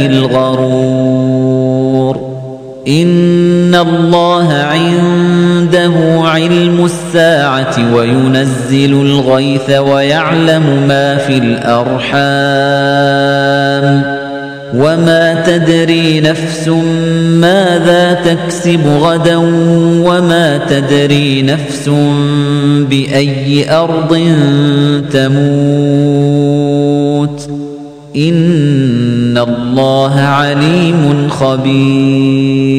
الغرور إن الله عنده علم الساعة وينزل الغيث ويعلم ما في الأرحام وما تدري نفس ماذا تكسب غدا وما تدري نفس بأي أرض تموت إن الله عليم خبير.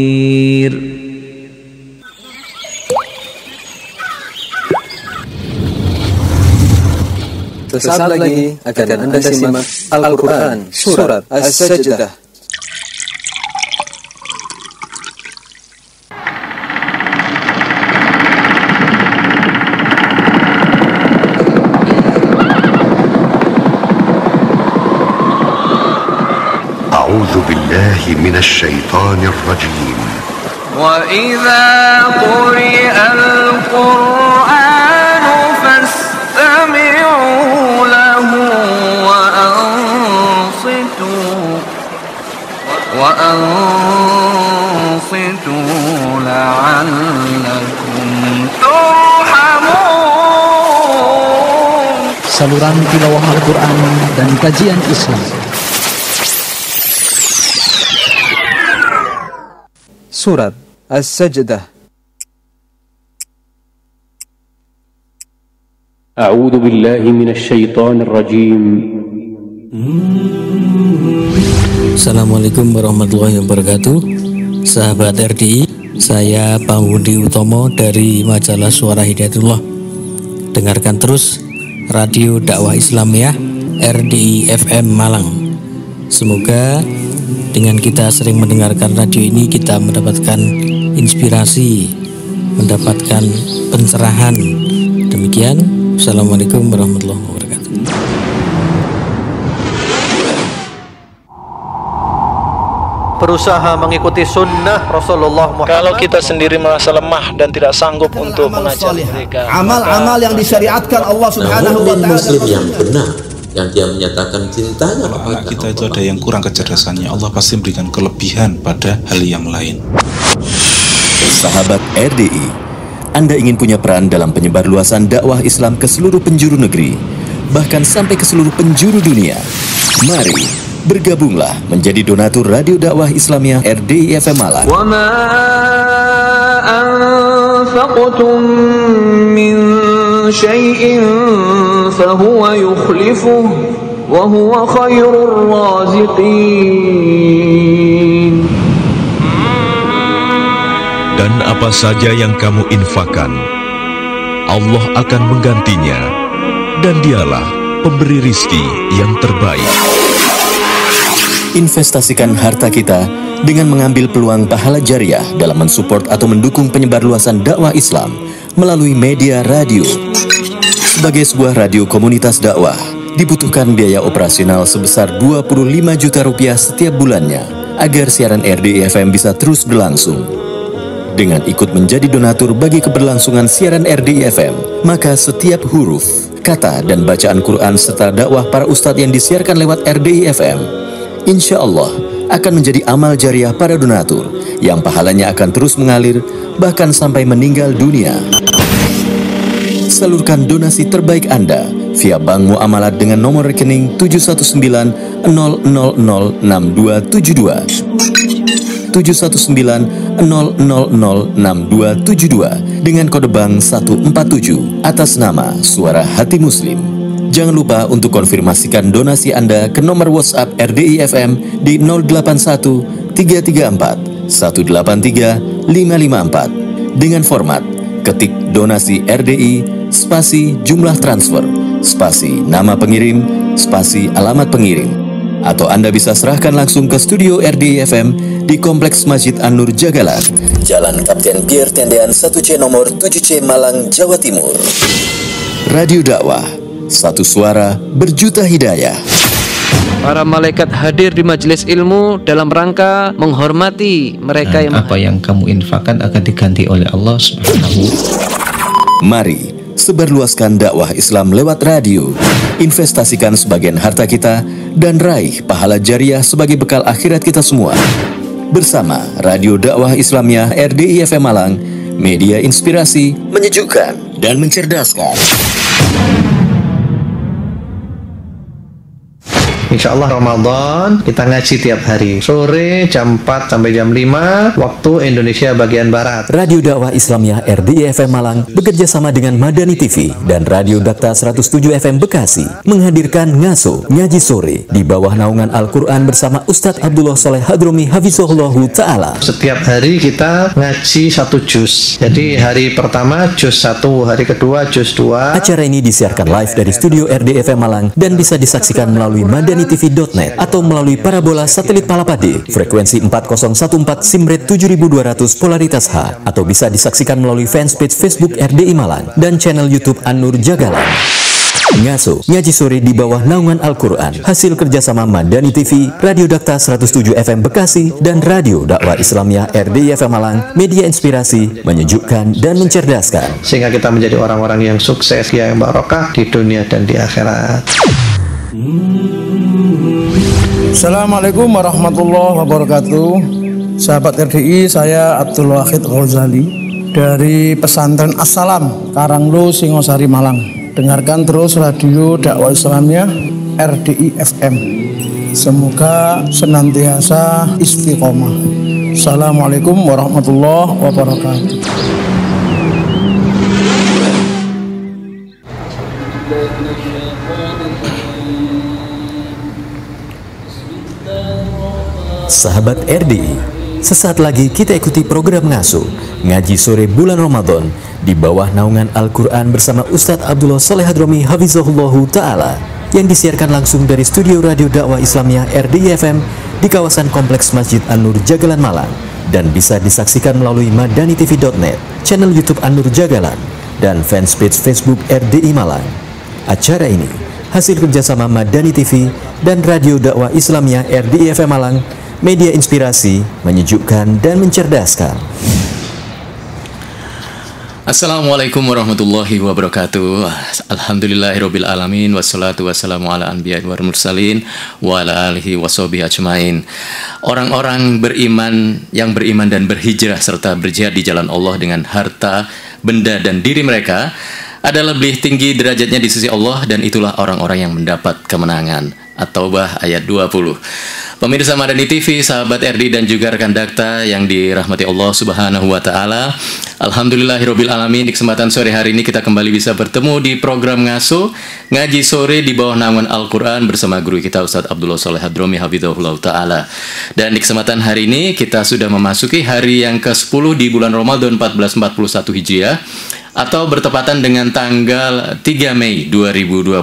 Sesaat lagi akan Anda simak Al-Quran Surat As-Sajdah. أعوذ بالله من الشيطان الرجيم. وإذا قرئ القرآن فاستمعوا له وأنصتوا لعلكم ترحمون. Saluran tilawah Al-Quran dan kajian Islam. Surat As-Sajdah. أعوذ بالله من الشيطان الرجيم. Assalamualaikum warahmatullahi wabarakatuh. Sahabat RDI, saya Pangbudi Utomo dari majalah Suara Hidayatullah. Dengarkan terus Radio Dakwah Islamiyah RDI FM Malang. Semoga dengan kita sering mendengarkan radio ini, kita mendapatkan inspirasi, mendapatkan pencerahan. Demikian, Assalamualaikum warahmatullahi wabarakatuh. Berusaha mengikuti sunnah Rasulullah Muhammad. Kalau kita sendiri merasa lemah dan tidak sanggup untuk mengajar mereka, amal-amal yang disyariatkan Allah Subhanahu wa taala, muslim yang benar, yang dia menyatakan cintanya kepada anak kita itu ada yang kurang kecerdasannya, Allah pasti memberikan kelebihan pada hal yang lain. Sahabat RDI, Anda ingin punya peran dalam penyebarluasan dakwah Islam ke seluruh penjuru negeri, bahkan sampai ke seluruh penjuru dunia. Mari bergabunglah menjadi donatur Radio Dakwah Islamiyah RDI FM Malang. Wa ma anfaqtum min syai'in fahuwa yukhlifuh wa huwa khairur raziqin. Dan apa saja yang kamu infakkan, Allah akan menggantinya, dan dialah pemberi rizki yang terbaik. Investasikan harta kita dengan mengambil peluang pahala jariah dalam mensupport atau mendukung penyebarluasan dakwah Islam melalui media radio. Sebagai sebuah radio komunitas dakwah, dibutuhkan biaya operasional sebesar 25 juta rupiah setiap bulannya agar siaran RDI FM bisa terus berlangsung. Dengan ikut menjadi donatur bagi keberlangsungan siaran RDI FM, maka setiap huruf, kata, dan bacaan Quran serta dakwah para ustadz yang disiarkan lewat RDI FM, insya Allah akan menjadi amal jariah para donatur yang pahalanya akan terus mengalir bahkan sampai meninggal dunia. Salurkan donasi terbaik Anda via Bank Muamalat dengan nomor rekening 719006272 719006272 dengan kode bank 147 atas nama Suara Hati Muslim. Jangan lupa untuk konfirmasikan donasi Anda ke nomor WhatsApp RDI FM di 081 334 183 554 dengan format ketik donasi RDI spasi jumlah transfer spasi nama pengirim spasi alamat pengirim, atau Anda bisa serahkan langsung ke studio RDI FM di Kompleks Masjid An-Nur Jagalan, Jalan Kapten Pierre Tendean 1C nomor 7C Malang, Jawa Timur. Radio Dakwah, satu suara berjuta hidayah. Para malaikat hadir di majelis ilmu dalam rangka menghormati mereka yang apa yang kamu infakkan akan diganti oleh Allah Subhanahu. Mari Sebarluaskan dakwah Islam lewat radio. Investasikan sebagian harta kita dan raih pahala jariah sebagai bekal akhirat kita semua. Bersama Radio Dakwah Islamiyah RDI FM Malang, media inspirasi, menyejukkan dan mencerdaskan. Insya Allah Ramadan kita ngaji tiap hari sore jam 4 sampai jam 5 waktu Indonesia bagian Barat. Radio Dakwah Islamiyah RDI FM Malang bekerja sama dengan Madani TV dan Radio Dakta 107 FM Bekasi menghadirkan Ngaso Ngaji Sore di bawah naungan Al-Quran bersama Ustadz Abdullah Soleh Hadromi Hafizahullahu Ta'ala. Setiap hari kita ngaji 1 juz. Jadi hari pertama juz 1, hari kedua juz 2. Acara ini disiarkan live dari studio RDI FM Malang dan bisa disaksikan melalui MadaniTV.net atau melalui parabola satelit Palapade frekuensi 4014 simrate 7200 polaritas H, atau bisa disaksikan melalui fanspage Facebook RDI Malang dan channel YouTube An-Nur Jagalan. Ngaso Ngaji Sore di bawah naungan Al-Quran, hasil kerjasama Madani TV, Radio Dakta 107 FM Bekasi, dan Radio Dakwah Islamiyah RDI FM Malang, media inspirasi, menyejukkan dan mencerdaskan. Sehingga kita menjadi orang-orang yang sukses, yang barokah di dunia dan di akhirat. Assalamualaikum warahmatullahi wabarakatuh. Sahabat RDI, saya Abdul Wahid Ghazali dari pesantren Assalam, Karanglo, Singosari, Malang. Dengarkan terus Radio Dakwah Islamiyah RDI FM. Semoga senantiasa istiqomah. Assalamualaikum warahmatullahi wabarakatuh. Sahabat RDI, sesaat lagi kita ikuti program Ngaso Ngaji Sore bulan Ramadan di bawah naungan Al-Quran bersama Ustadz Abdullah Soleh Hadromi Hafizahullahu Ta'ala, yang disiarkan langsung dari studio Radio Dakwah Islamiyah RDI FM di kawasan Kompleks Masjid An-Nur Jagalan Malang, dan bisa disaksikan melalui MadaniTV.net, channel YouTube An-Nur Jagalan, dan fanspage Facebook RDI Malang. Acara ini hasil kerjasama Madani TV dan Radio Dakwah Islamiyah RDI FM Malang, media inspirasi, menyejukkan dan mencerdaskan. Assalamualaikum warahmatullahi wabarakatuh. Alhamdulillahirabbil alamin, wassalatu wassalamu ala anbiya'i wal mursalin wa ala alihi washabihi ajmain. Orang-orang beriman yang beriman dan berhijrah serta berjihad di jalan Allah dengan harta, benda dan diri mereka adalah lebih tinggi derajatnya di sisi Allah, dan itulah orang-orang yang mendapat kemenangan. At-Taubah ayat 20. Pemirsa Madani TV, sahabat RDI dan juga rekan Dakta yang dirahmati Allah Subhanahu wa Ta'ala, alhamdulillahirabbil alamin, di kesempatan sore hari ini kita kembali bisa bertemu di program Ngaso Ngaji Sore di bawah naungan Al-Quran bersama guru kita Ustadz Abdullah Soleh Hadromi Hafizahullah Ta'ala. Dan di kesempatan hari ini kita sudah memasuki hari yang ke-10 di bulan Ramadan 1441 Hijriah, atau bertepatan dengan tanggal 3 Mei 2020.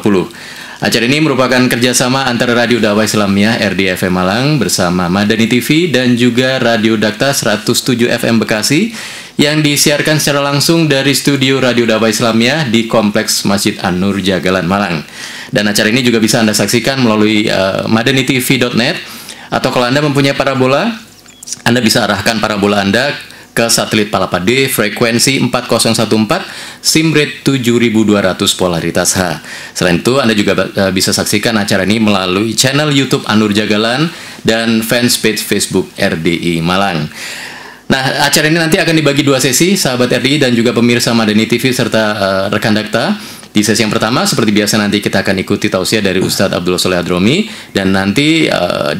Acara ini merupakan kerjasama antara Radio Dakwah Islamiyah RDI FM Malang bersama Madani TV dan juga Radio Dakta 107 FM Bekasi, yang disiarkan secara langsung dari studio Radio Dakwah Islamiyah di Kompleks Masjid An-Nur Jagalan Malang. Dan acara ini juga bisa Anda saksikan melalui MadaniTV.net, atau kalau Anda mempunyai parabola, Anda bisa arahkan parabola Anda ke satelit Palapade frekuensi 4014 simrate 7200 polaritas H. Selain itu, Anda juga bisa saksikan acara ini melalui channel YouTube An-Nur Jagalan dan fanspage Facebook RDI Malang. Nah, acara ini nanti akan dibagi 2 sesi, sahabat RDI dan juga pemirsa Madani TV serta rekan Dakta. Di sesi yang pertama, seperti biasa, nanti kita akan ikuti tausiah dari Ustadz Abdullah Soleh Hadromi, dan nanti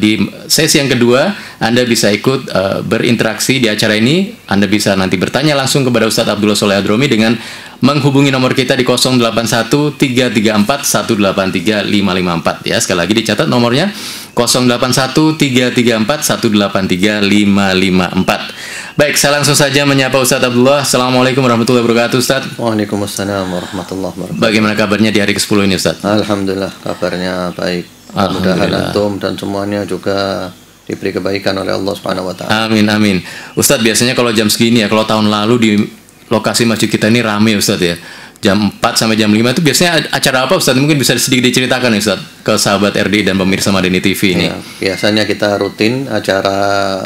di sesi yang kedua Anda bisa ikut berinteraksi di acara ini. Anda bisa nanti bertanya langsung kepada Ustadz Abdullah Soleh Hadromi dengan menghubungi nomor kita di 081334183554 ya. Sekali lagi dicatat nomornya 081334183554. Baik, saya langsung saja menyapa Ustadz Abdullah. Assalamualaikum warahmatullahi wabarakatuh, Ustadz. Waalaikumsalam warahmatullahi wabarakatuh. Bagaimana kabarnya di hari ke-10 ini, Ustadz? Alhamdulillah, kabarnya baik. Mudah-mudahan antum dan semuanya juga diberi kebaikan oleh Allah Subhanahu wa Ta'ala. Amin, amin. Ustadz, biasanya kalau jam segini ya, kalau tahun lalu di lokasi masjid kita ini rame, Ustadz ya. Jam 4 sampai jam 5 itu biasanya acara apa, Ustadz? Mungkin bisa sedikit diceritakan ya, Ustadz, ke sahabat RDI dan pemirsa Madani TV ini. Ya, biasanya kita rutin acara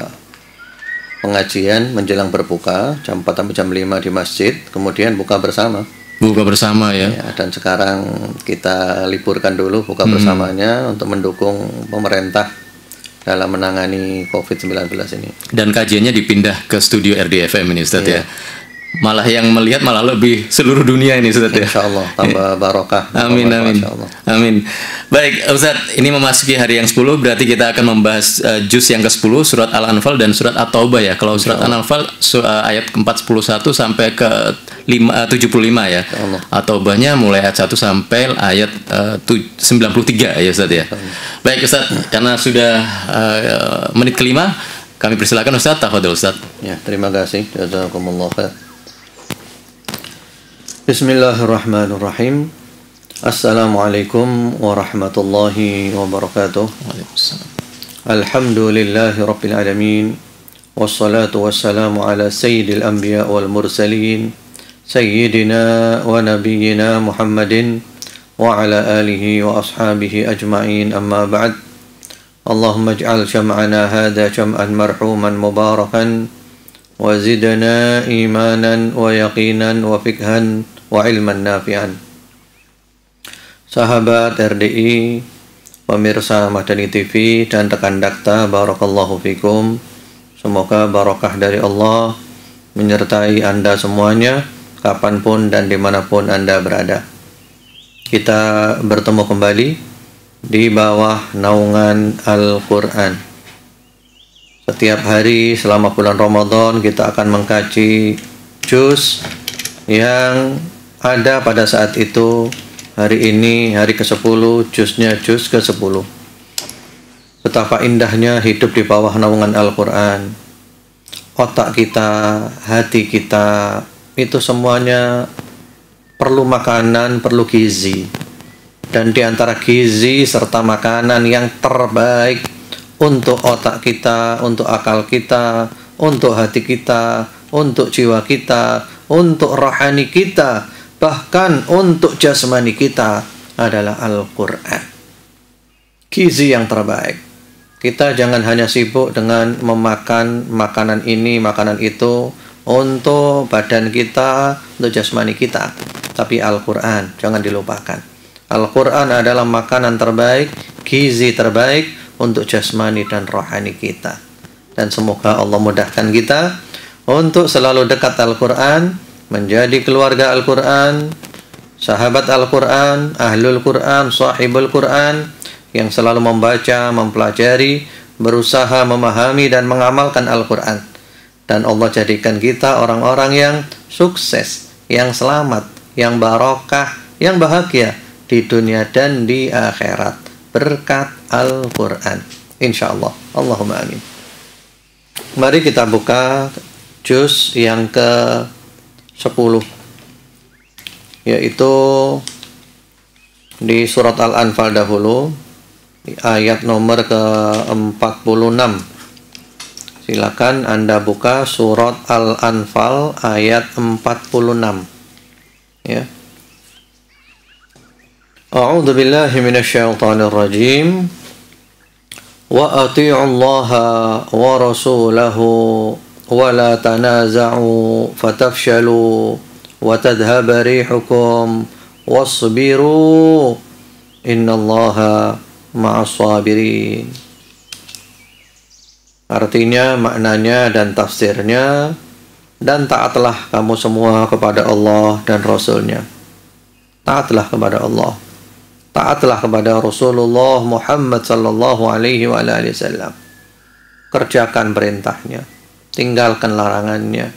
pengajian menjelang berbuka jam 4 sampai jam 5 di masjid, kemudian buka bersama. Buka bersama ya. Dan sekarang kita liburkan dulu buka bersamanya untuk mendukung pemerintah dalam menangani COVID-19 ini. Dan kajiannya dipindah ke studio RDFM ini Ustaz ya. Malah yang melihat malah lebih seluruh dunia ini Ustaz ya. Insyaallah tambah barokah. Amin amin. Amin. Baik Ustaz, ini memasuki hari yang 10 berarti kita akan membahas juz yang ke-10 surat Al-Anfal dan surat At-Taubah ya. Kalau surat Al-Anfal ayat ke-411 sampai ke 75 ya. At-Taubahnya mulai ayat 1 sampai ayat 93 ya Ustaz ya. Baik Ustaz, karena sudah menit kelima kami persilakan Ustaz, tafadhol Ustaz. Ya, terima kasih. Jazakumullah khair. Bismillahirrahmanirrahim. Assalamualaikum warahmatullahi wabarakatuh. Alhamdulillahi rabbil alamin. Wassalatu wassalamu ala sayyidil anbiya wal mursalin sayyidina wa nabiyyina Muhammadin wa ala alihi wa ashabihi ajma'in, amma ba'd. Allahumma ij'al jam'ana hadha jam'an marhuman mubarakan wa zidna imanan wa yaqinan wa fikhan wa ilman nafi'an. Sahabat RDI, pemirsa Madani TV dan rekan Dakta, barakallahu fikum. Semoga barakah dari Allah menyertai Anda semuanya kapanpun dan dimanapun Anda berada. Kita bertemu kembali di bawah naungan Al-Quran. Setiap hari selama bulan Ramadan kita akan mengkaji juz yang ada pada saat itu. Hari ini hari ke-10, juznya juz ke-10. Betapa indahnya hidup di bawah naungan Al-Quran. Otak kita, hati kita, itu semuanya perlu makanan, perlu gizi. Dan di antara gizi serta makanan yang terbaik untuk otak kita, untuk akal kita, untuk hati kita, untuk jiwa kita, untuk rohani kita, bahkan untuk jasmani kita adalah Al-Quran. Gizi yang terbaik. Kita jangan hanya sibuk dengan memakan makanan ini, makanan itu untuk badan kita, untuk jasmani kita. Tapi Al-Quran jangan dilupakan. Al-Quran adalah makanan terbaik, gizi terbaik untuk jasmani dan rohani kita. Dan semoga Allah mudahkan kita untuk selalu dekat Al-Quran, menjadi keluarga Al-Quran, sahabat Al-Quran, ahlul Quran, sahibul Quran, yang selalu membaca, mempelajari, berusaha memahami dan mengamalkan Al-Quran. Dan Allah jadikan kita orang-orang yang sukses, yang selamat, yang barokah, yang bahagia di dunia dan di akhirat berkat Al-Quran, insyaallah. Allahumma amin. Mari kita buka juz yang ke-10, yaitu di surat Al-Anfal dahulu, di ayat nomor ke-46. Silakan Anda buka surat Al-Anfal ayat 46 ya. A'udzu billahi minasyaitonir rajim. Wa atii'u Allaha wa rasulahu wa la tanaza'u fatafshalu wa tadhhaba rihukum wasbiru innallaha ma'as sabirin. Artinya, maknanya dan tafsirnya, dan taatlah kamu semua kepada Allah dan Rasulnya. Taatlah kepada Allah, taatlah kepada Rasulullah Muhammad sallallahu alaihi wa alihi wasallam. Kerjakan perintahnya, tinggalkan larangannya.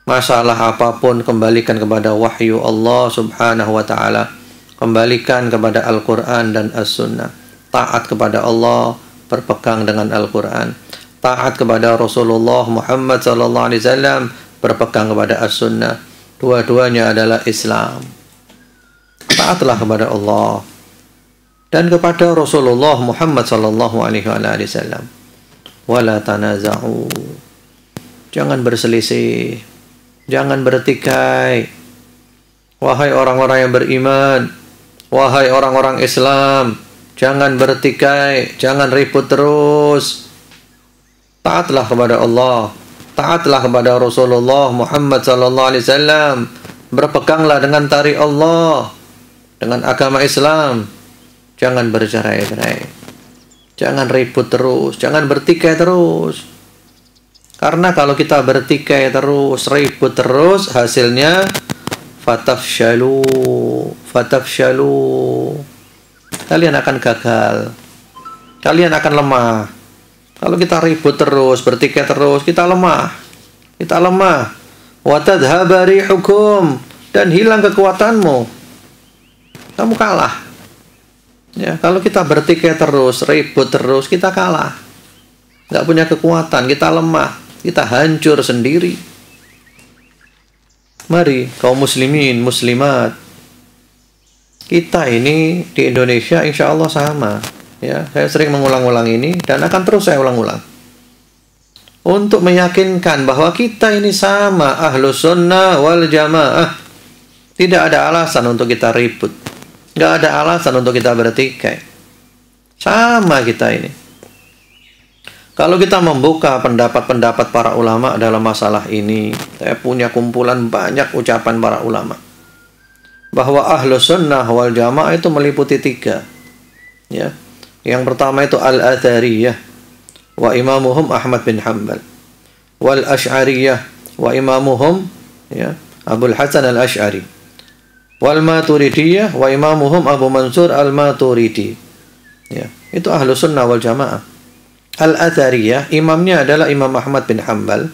Masalah apapun kembalikan kepada wahyu Allah subhanahu wa ta'ala. Kembalikan kepada Al-Quran dan As-Sunnah. Taat kepada Allah, berpegang dengan Al-Quran. Taat kepada Rasulullah Muhammad sallallahu alaihi wasallam, berpegang kepada As-Sunnah. Dua-duanya adalah Islam. Taatlah kepada Allah dan kepada Rasulullah Muhammad sallallahu alaihi wasallam. Wala tanaza'u. Jangan berselisih, jangan bertikai. Wahai orang-orang yang beriman, wahai orang-orang Islam, jangan bertikai, jangan ribut terus. Taatlah kepada Allah, taatlah kepada Rasulullah Muhammad sallallahu alaihi wasallam, Berpeganglah dengan tari Allah, dengan agama Islam. Jangan bercerai-berai. Jangan ribut terus, jangan bertikai terus. Karena kalau kita bertikai terus, ribut terus, hasilnya fatafshalu. Kalian akan gagal. Kalian akan lemah. Kalau kita ribut terus, bertikai terus, kita lemah. Wa tadhhaba rihukum, dan hilang kekuatanmu. Kamu kalah. Ya, kalau kita bertikai terus, ribut terus, kita kalah. Nggak punya kekuatan, kita lemah, kita hancur sendiri. Mari kaum muslimin, muslimat, kita ini di Indonesia insya Allah sama. Ya, saya sering mengulang-ulang ini dan akan terus saya ulang-ulang untuk meyakinkan bahwa kita ini sama, ahlus sunnah wal jamaah. Tidak ada alasan untuk kita ribut, nggak ada alasan untuk kita bertikai. Sama kita ini. Kalau kita membuka pendapat-pendapat para ulama dalam masalah ini, saya punya kumpulan banyak ucapan para ulama bahwa ahlus sunnah wal jamaah itu meliputi 3. Ya. Yang pertama itu al-athariyah wa imamuhum Ahmad bin Hanbal, wal ash'ariyah wa imamuhum ya Abul Hasan al-Ash'ari, wal maturidiyah wa imamuhum Abu Mansur al-Maturidi. Ya, itu ahlus sunnah wal jamaah. Al-athariyah imamnya adalah Imam Ahmad bin Hanbal,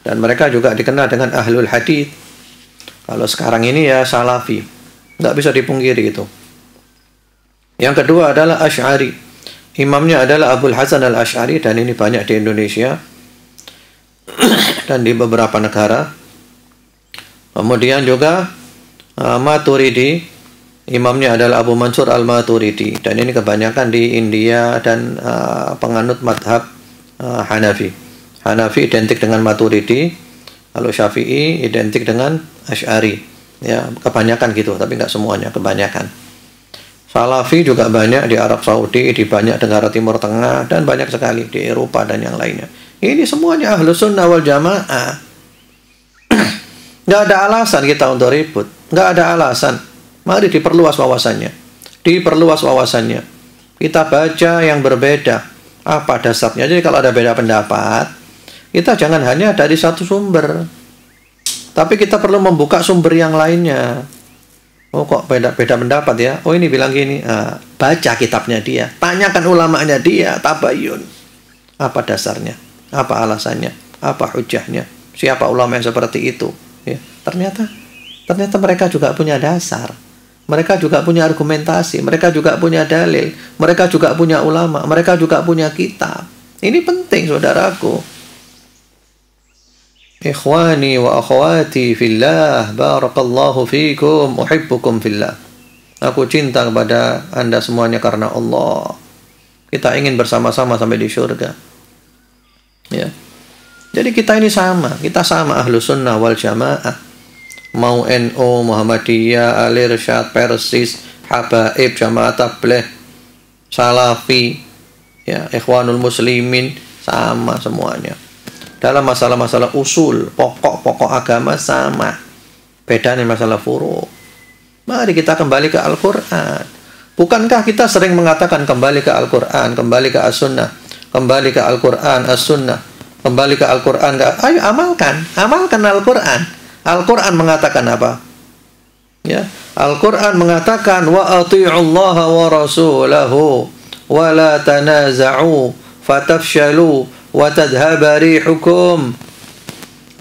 dan mereka juga dikenal dengan ahlul hadith. Kalau sekarang ini ya salafi, nggak bisa dipungkiri itu. Yang kedua adalah Asy'ari, imamnya adalah Abul Hasan al-Ash'ari, dan ini banyak di Indonesia dan di beberapa negara. Kemudian juga Maturidi, imamnya adalah Abu Mansur al-Maturidi, dan ini kebanyakan di India dan penganut madhab Hanafi. Hanafi identik dengan Maturidi, kalau Syafi'i identik dengan Asy'ari. Ya, kebanyakan gitu, tapi nggak semuanya, kebanyakan. Salafi juga banyak di Arab Saudi, di banyak negara Timur Tengah, dan banyak sekali di Eropa dan yang lainnya. Ini semuanya ahlus sunnah wal jamaah. Nggak ada alasan kita untuk ribut, nggak ada alasan. Mari diperluas wawasannya. Kita baca yang berbeda. Apa dasarnya? Jadi kalau ada beda pendapat, kita jangan hanya dari satu sumber, tapi kita perlu membuka sumber yang lainnya. Oh, kok beda pendapat ya? Oh, ini bilang gini. Baca kitabnya dia, tanyakan ulamanya dia, tabayun. Apa dasarnya? Apa alasannya? Apa hujahnya? Siapa ulama yang seperti itu? Ya, ternyata mereka juga punya dasar. Mereka juga punya argumentasi, mereka juga punya dalil, mereka juga punya ulama, mereka juga punya kitab. Ini penting, saudaraku. Ikhwani wa akhwati fillah, barakallahu fikum, uhibbukum fillah. Aku cinta kepada Anda semuanya karena Allah. Kita ingin bersama-sama sampai di surga. Ya. Jadi kita ini sama, kita sama ahlus sunnah wal jamaah. Mau NU, Muhammadiyah, Al-Irsyad, Persis, Habaib, Jamaah Tabligh, Salafi, ya, Ikhwanul Muslimin, sama semuanya. Dalam masalah-masalah usul, pokok-pokok agama sama. Bedanya masalah furu'. Mari kita kembali ke Al-Quran. Bukankah kita sering mengatakan kembali ke Al-Quran, kembali ke As-Sunnah, kembali ke Al-Quran, As-Sunnah, kembali ke Al-Quran. Ayo amalkan Al-Quran. Al-Quran mengatakan apa? Ya, Al-Quran mengatakan wa ati'ullaha wa rasulahu wa la tanaza'u fatafshalu wa tadhhaba rihukum.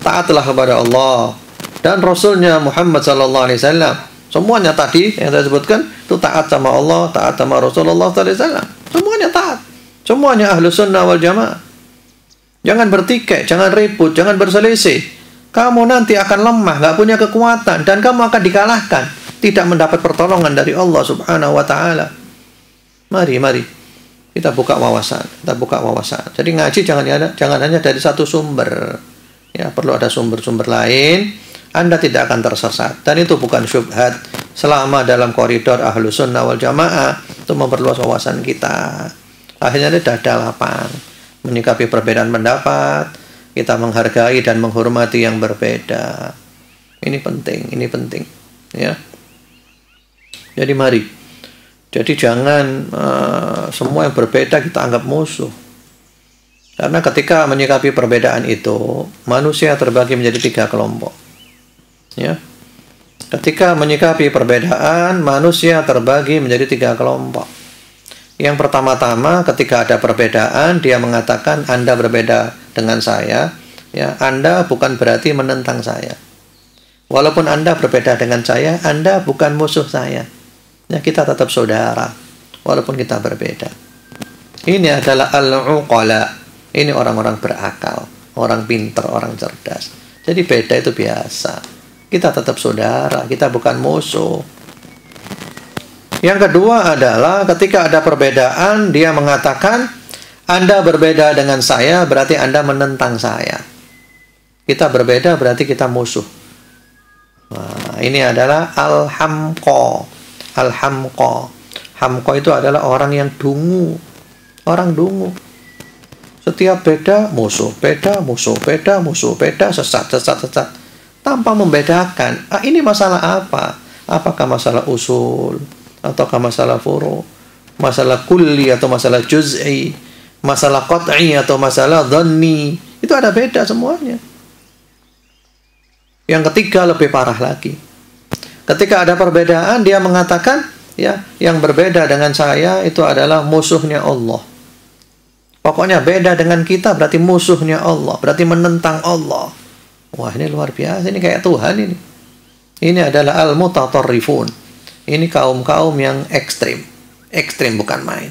Taatlah kepada Allah dan Rasulnya Muhammad sallallahu alaihi wasallam. Semuanya tadi yang saya sebutkan itu taat sama Allah, taat sama Rasulullah sallallahu alaihi wasallam. Semuanya taat. Semuanya ahlus sunnah wal jamaah. Jangan bertikai, jangan ribut, jangan berselisih. Kamu nanti akan lemah, nggak punya kekuatan, dan kamu akan dikalahkan, tidak mendapat pertolongan dari Allah Subhanahu wa taala. Mari kita buka wawasan, Jadi ngaji jangan hanya dari satu sumber. Ya, perlu ada sumber-sumber lain. Anda tidak akan tersesat, dan itu bukan syubhat selama dalam koridor ahlus sunnah wal jamaah untuk memperluas wawasan kita. Akhirnya dada lapang menyikapi perbedaan pendapat. Kita menghargai dan menghormati yang berbeda. Ini penting, ya. Jadi mari. Jadi jangan semua yang berbeda kita anggap musuh. Karena ketika menyikapi perbedaan itu, manusia terbagi menjadi 3 kelompok. Ya. Ketika menyikapi perbedaan, manusia terbagi menjadi 3 kelompok. Yang pertama-tama, ketika ada perbedaan, dia mengatakan Anda berbeda dengan saya, ya, Anda bukan berarti menentang saya. Walaupun Anda berbeda dengan saya, Anda bukan musuh saya. Ya, kita tetap saudara, walaupun kita berbeda. Ini adalah al-uqala. Ini orang-orang berakal, orang pintar, orang cerdas. Jadi beda itu biasa. Kita tetap saudara, kita bukan musuh. Yang kedua adalah ketika ada perbedaan, dia mengatakan Anda berbeda dengan saya, berarti Anda menentang saya. Kita berbeda berarti kita musuh. Nah, ini adalah al-hamqa. Al-hamqa. Hamqa itu adalah orang yang dungu. Orang dungu. Setiap beda musuh, beda musuh, beda musuh, beda sesat. Tanpa membedakan, ini masalah apa? Apakah masalah usul, ataukah masalah furu', masalah kulli atau masalah juz'i, masalah qat'i atau masalah dhanni. Itu ada beda semuanya. Yang ketiga lebih parah lagi. Ketika ada perbedaan, dia mengatakan, ya, yang berbeda dengan saya itu adalah musuhnya Allah. Pokoknya beda dengan kita berarti musuhnya Allah, berarti menentang Allah. Wah, ini luar biasa, ini kayak Tuhan ini. Ini adalah al-mutatarrifun. Ini kaum-kaum yang ekstrim. Ekstrim bukan main.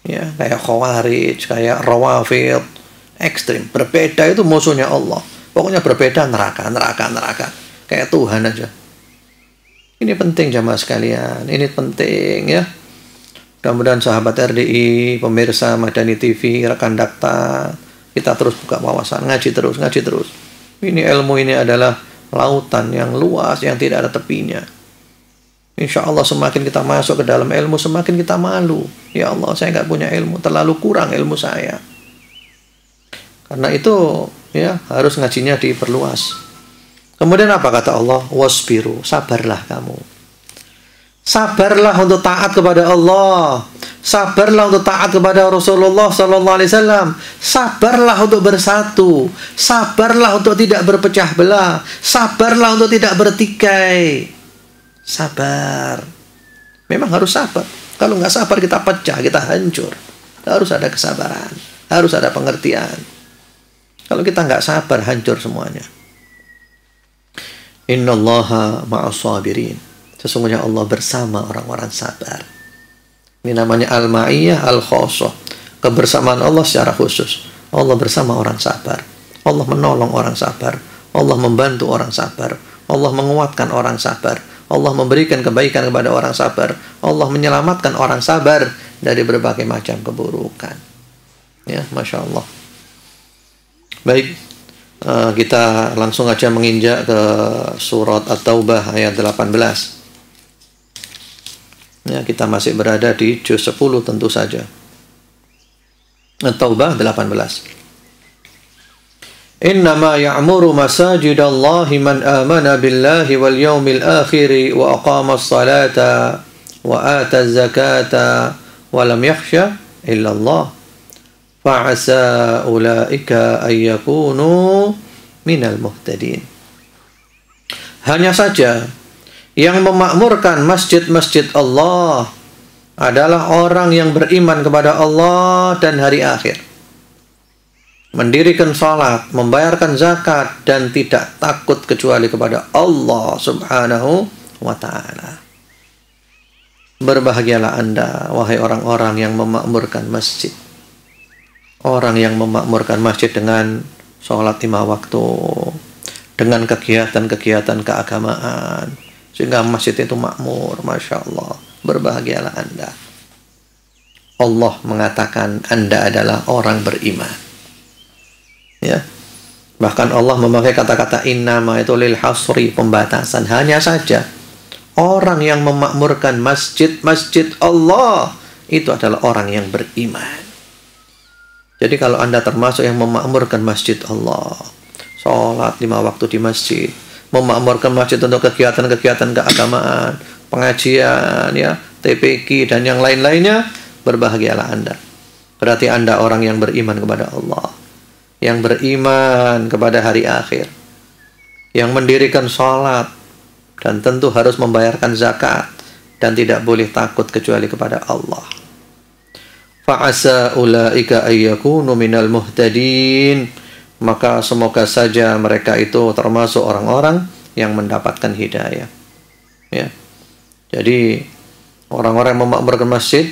Ya, kayak Khawarij, kayak Rawafid, ekstrim. Berbeda itu musuhnya Allah. Pokoknya berbeda neraka. Kayak Tuhan aja. Ini penting jamaah sekalian. Ini penting, ya. Mudah-mudahan sahabat RDI, pemirsa Madani TV, rekan Dakta, kita terus buka wawasan, ngaji terus. Ini ilmu ini adalah lautan yang luas, yang tidak ada tepinya. Insya Allah semakin kita masuk ke dalam ilmu, semakin kita malu. Ya Allah, saya nggak punya ilmu, terlalu kurang ilmu saya. Karena itu, ya, harus ngajinya diperluas. Kemudian apa kata Allah? Wasbiru, sabarlah kamu. Sabarlah untuk taat kepada Allah. Sabarlah untuk taat kepada Rasulullah SAW. Sabarlah untuk bersatu. Sabarlah untuk tidak berpecah belah. Sabarlah untuk tidak bertikai. Sabar. Memang harus sabar. Kalau nggak sabar kita pecah, kita hancur. Harus ada kesabaran. Harus ada pengertian. Kalau kita nggak sabar, hancur semuanya. Innallaha ma'as sabirin. Sesungguhnya Allah bersama orang-orang sabar. Ini namanya al-ma'iyah al-khosoh. Kebersamaan Allah secara khusus. Allah bersama orang sabar. Allah menolong orang sabar. Allah membantu orang sabar. Allah menguatkan orang sabar. Allah memberikan kebaikan kepada orang sabar. Allah menyelamatkan orang sabar dari berbagai macam keburukan. Ya, Masya Allah. Baik, kita langsung aja menginjak ke surat At-Taubah ayat 18. Ya, kita masih berada di juz 10 tentu saja. At-Taubah 18. Innama ya'muru masajidallahi man amana billahi wal yawmil akhiri wa aqamas salata wa ataz zakata wa lam yakhsha illa Allah fa'asa ulaika ay yakunu minal muhtadin. Hanya saja yang memakmurkan masjid-masjid Allah adalah orang yang beriman kepada Allah dan hari akhir, mendirikan salat, membayarkan zakat, dan tidak takut kecuali kepada Allah Subhanahu wa ta'ala. Berbahagialah Anda, wahai orang-orang yang memakmurkan masjid. Orang yang memakmurkan masjid dengan salat 5 waktu, dengan kegiatan-kegiatan keagamaan, sehingga masjid itu makmur. Masya Allah, berbahagialah Anda. Allah mengatakan Anda adalah orang beriman. Ya, bahkan Allah memakai kata-kata innama itu lil hasri, pembatasan. Hanya saja orang yang memakmurkan masjid-masjid Allah itu adalah orang yang beriman. Jadi kalau Anda termasuk yang memakmurkan masjid Allah, sholat 5 waktu di masjid, memakmurkan masjid untuk kegiatan-kegiatan keagamaan, pengajian, ya, TPQ dan yang lain-lainnya, berbahagialah Anda. Berarti Anda orang yang beriman kepada Allah, yang beriman kepada hari akhir, yang mendirikan sholat, dan tentu harus membayarkan zakat, dan tidak boleh takut kecuali kepada Allah. Fa'asa ulaika ayyakunu minal muhtadin. Maka semoga saja mereka itu termasuk orang-orang yang mendapatkan hidayah. Ya. Jadi orang-orang yang memakmurkan masjid,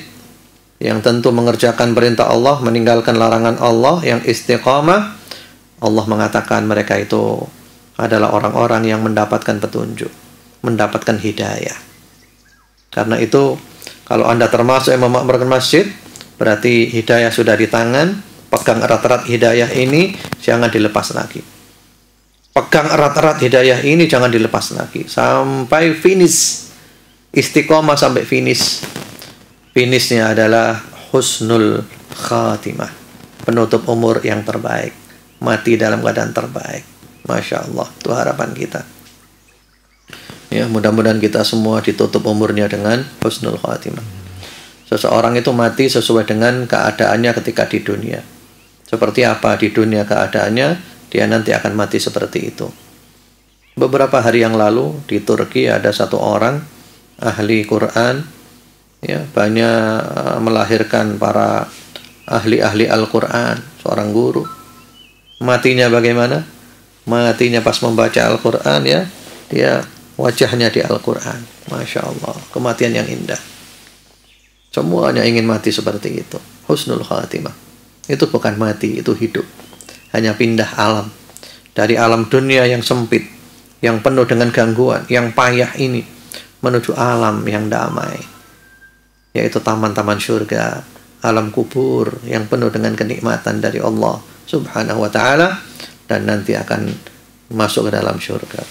yang tentu mengerjakan perintah Allah, meninggalkan larangan Allah, yang istiqamah, Allah mengatakan mereka itu adalah orang-orang yang mendapatkan petunjuk, mendapatkan hidayah. Karena itu kalau Anda termasuk yang memakmurkan masjid, berarti hidayah sudah di tangan. Pegang erat-erat hidayah ini, jangan dilepas lagi. Pegang erat-erat hidayah ini, jangan dilepas lagi sampai finish. Istiqomah sampai finish. Finishnya adalah husnul khatimah, penutup umur yang terbaik, mati dalam keadaan terbaik. Masya Allah, itu harapan kita. Ya, mudah-mudahan kita semua ditutup umurnya dengan husnul khatimah. Seseorang itu mati sesuai dengan keadaannya ketika di dunia. Seperti apa di dunia keadaannya, dia nanti akan mati seperti itu. Beberapa hari yang lalu di Turki ada satu orang ahli Quran, ya, banyak melahirkan para ahli-ahli Al-Quran, seorang guru. Matinya bagaimana? Matinya pas membaca Al-Quran, ya, dia wajahnya di Al-Quran. Masya Allah, kematian yang indah. Semuanya ingin mati seperti itu. Husnul khatimah. Itu bukan mati, itu hidup. Hanya pindah alam. Dari alam dunia yang sempit, yang penuh dengan gangguan, yang payah ini, menuju alam yang damai, yaitu taman-taman surga, alam kubur yang penuh dengan kenikmatan dari Allah Subhanahu wa ta'ala, dan nanti akan masuk ke dalam surga.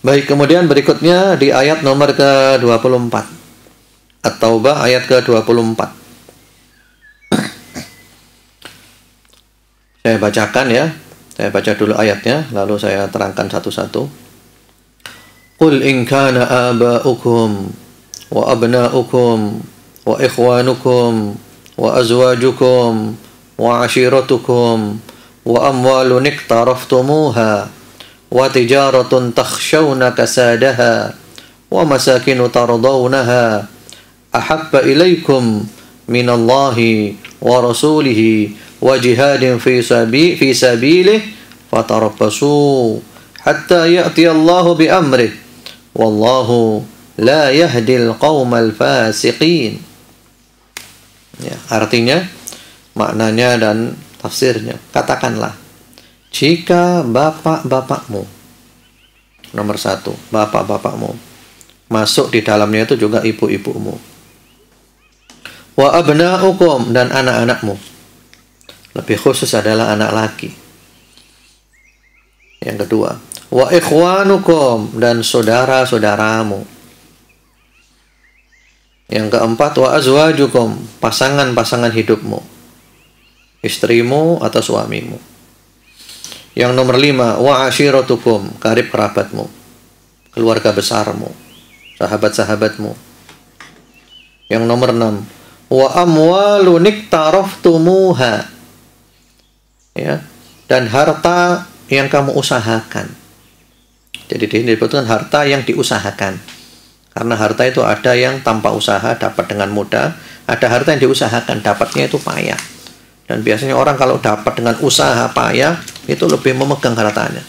Baik, kemudian berikutnya di ayat nomor ke-24, At-Taubah ayat ke-24. Saya bacakan, ya. Saya baca dulu ayatnya, lalu saya terangkan satu-satu. Qul in kana aba'ukum wa abna'ukum wa ikhwanukum wa azwajukum wa ashiratukum wa amwalun iqtaraftumuha wa tijaratun takhshawna kasadaha wa masakinu tardawnaha ahabba ilaykum minallahi wa rasulihi wa jihadin fi sabilih fatarabbasu hatta ya'ti Allahu bi amrih wallahu la yahdil qaumal fasiqin. Ya, artinya, maknanya dan tafsirnya, katakanlah, jika bapak-bapakmu, nomor satu, bapak-bapakmu, masuk di dalamnya itu juga ibu-ibumu, wa abna'ukum, dan anak-anakmu, lebih khusus adalah anak laki. Yang kedua, wa ikhwanukum, dan saudara-saudaramu. Yang keempat, wa azwajukum, pasangan-pasangan hidupmu, istrimu atau suamimu. Yang nomor 5, wa ashiratukum, karib kerabatmu, keluarga besarmu, sahabat-sahabatmu. Yang nomor 6, wa amwalun iqtaraftumuha, ya, dan harta yang kamu usahakan. Jadi disebutkan harta yang diusahakan, karena harta itu ada yang tanpa usaha dapat dengan mudah, ada harta yang diusahakan dapatnya itu payah. Dan biasanya orang kalau dapat dengan usaha payah itu lebih memegang hartanya,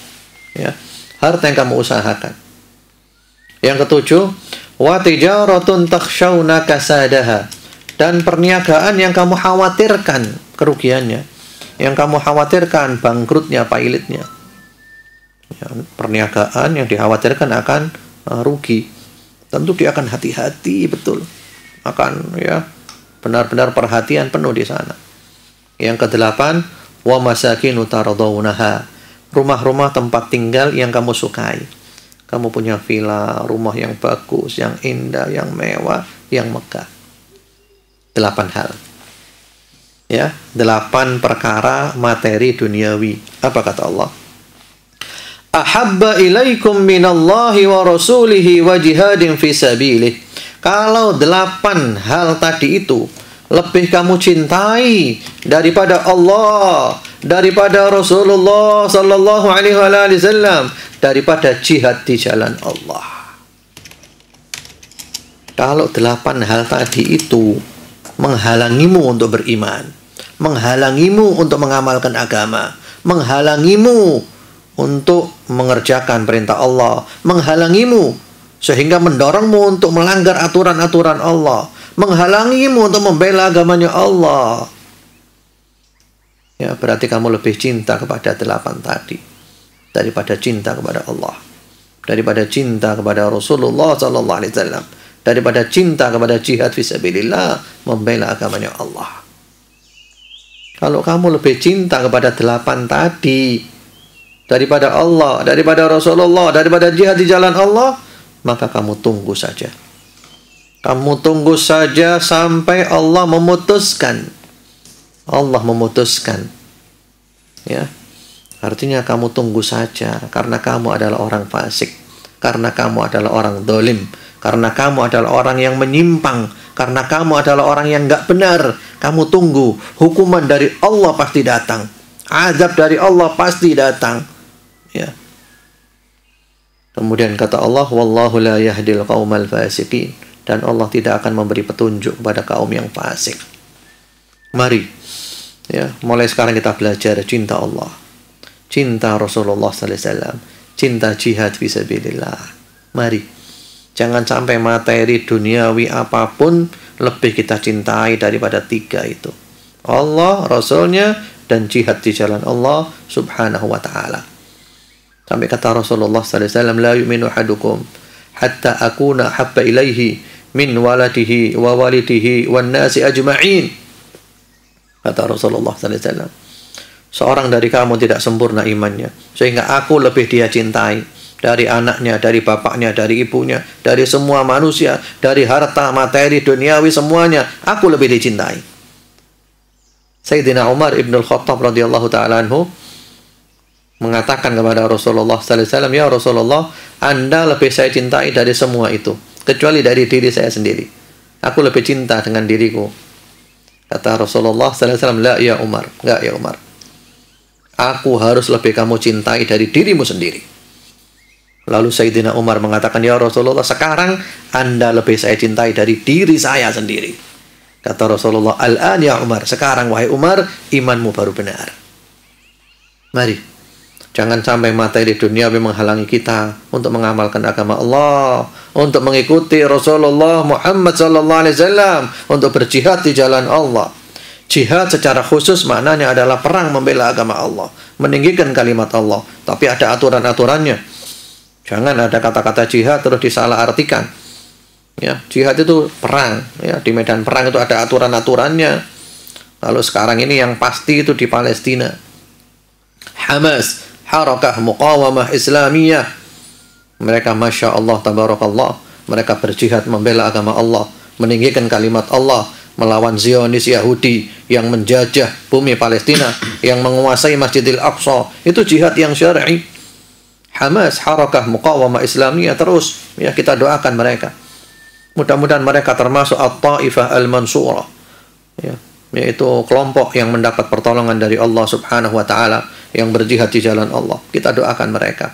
ya, harta yang kamu usahakan. Yang ketujuh, wa tijaratun takhshawna kasadaha, dan perniagaan yang kamu khawatirkan kerugiannya, yang kamu khawatirkan bangkrutnya, pailitnya. Ya, perniagaan yang dikhawatirkan akan rugi, tentu dia akan hati-hati betul, akan, ya, benar-benar perhatian penuh di sana. Yang ke-8, wa masakinu tardawnaha, rumah-rumah tempat tinggal yang kamu sukai. Kamu punya villa, rumah yang bagus, yang indah, yang mewah, yang megah. 8 hal. Ya, 8 perkara materi duniawi. Apa kata Allah? ahabba ilaikum minallahi wa rasulihi wa jihadin fi sabilih. Kalau 8 hal tadi itu lebih kamu cintai daripada Allah, daripada Rasulullah sallallahu alaihi wasallam, daripada jihad di jalan Allah. Kalau 8 hal tadi itu menghalangimu untuk beriman, menghalangimu untuk mengamalkan agama, menghalangimu untuk mengerjakan perintah Allah, menghalangimu sehingga mendorongmu untuk melanggar aturan-aturan Allah, menghalangimu untuk membela agamanya Allah, ya berarti kamu lebih cinta kepada 8 tadi daripada cinta kepada Allah, daripada cinta kepada Rasulullah sallallahu alaihi wasallam, daripada cinta kepada jihad fisabilillah, membela agamanya Allah. Kalau kamu lebih cinta kepada 8 tadi daripada Allah, daripada Rasulullah, daripada jihad di jalan Allah, maka kamu tunggu saja. Kamu tunggu saja sampai Allah memutuskan. Allah memutuskan. Ya. Artinya kamu tunggu saja, karena kamu adalah orang fasik, karena kamu adalah orang dolim, karena kamu adalah orang yang menyimpang, karena kamu adalah orang yang enggak benar. Kamu tunggu, hukuman dari Allah pasti datang, azab dari Allah pasti datang. Ya. Kemudian kata Allah, wallahu la yahdil qaumal fasiqin, dan Allah tidak akan memberi petunjuk kepada kaum yang fasik. Mari, ya, mulai sekarang kita belajar cinta Allah, cinta Rasulullah sallallahu alaihi wasallam, cinta jihad fisabilillah. Mari, jangan sampai materi duniawi apapun lebih kita cintai daripada 3 itu. Allah, Rasulnya, dan jihad di jalan Allah subhanahu wa ta'ala. Sampai kata Rasulullah sallallahu alaihi wasallam, la yu'minu ahadukum hatta akuna habba ilaihi min waladihi wa walidihi wan nasi ajma'in. Kata Rasulullah sallallahu alaihi wasallam, seorang dari kamu tidak sempurna imannya sehingga aku lebih dia cintai dari anaknya, dari bapaknya, dari ibunya, dari semua manusia, dari harta, materi, duniawi, semuanya aku lebih dicintai. Sayyidina Umar ibn al-Khattab radhiyallahu ta'ala anhu mengatakan kepada Rasulullah sallallahu alaihi wasallam, ya Rasulullah, Anda lebih saya cintai dari semua itu, kecuali dari diri saya sendiri. Aku lebih cinta dengan diriku. Kata Rasulullah sallallahu alaihi wasallam, la ya Umar, enggak ya Umar. Aku harus lebih kamu cintai dari dirimu sendiri. Lalu Sayyidina Umar mengatakan, ya Rasulullah, sekarang Anda lebih saya cintai dari diri saya sendiri. Kata Rasulullah, al-an ya Umar, sekarang wahai Umar, imanmu baru benar. Mari, jangan sampai materi dunia menghalangi kita untuk mengamalkan agama Allah, untuk mengikuti Rasulullah Muhammad sallallahu alaihi wasallam, untuk berjihad di jalan Allah. Jihad secara khusus maknanya adalah perang membela agama Allah, meninggikan kalimat Allah, tapi ada aturan-aturannya. Jangan ada kata-kata jihad terus disalahartikan. Ya, jihad itu perang, ya, di medan perang itu ada aturan-aturannya. Lalu sekarang ini yang pasti itu di Palestina, Hamas, Harakah Muqawamah Islamiyah, mereka Masya Allah Tabarakallah, mereka berjihad membela agama Allah, meninggikan kalimat Allah, melawan Zionis Yahudi yang menjajah bumi Palestina, yang menguasai Masjidil Aqsa. Itu jihad yang syar'i. Hamas, Harakah Muqawamah Islamiyah, terus ya kita doakan mereka, mudah-mudahan mereka termasuk At-Taifah Al-Mansurah, ya, yaitu kelompok yang mendapat pertolongan dari Allah subhanahu wa ta'ala, yang berjihad di jalan Allah. Kita doakan mereka.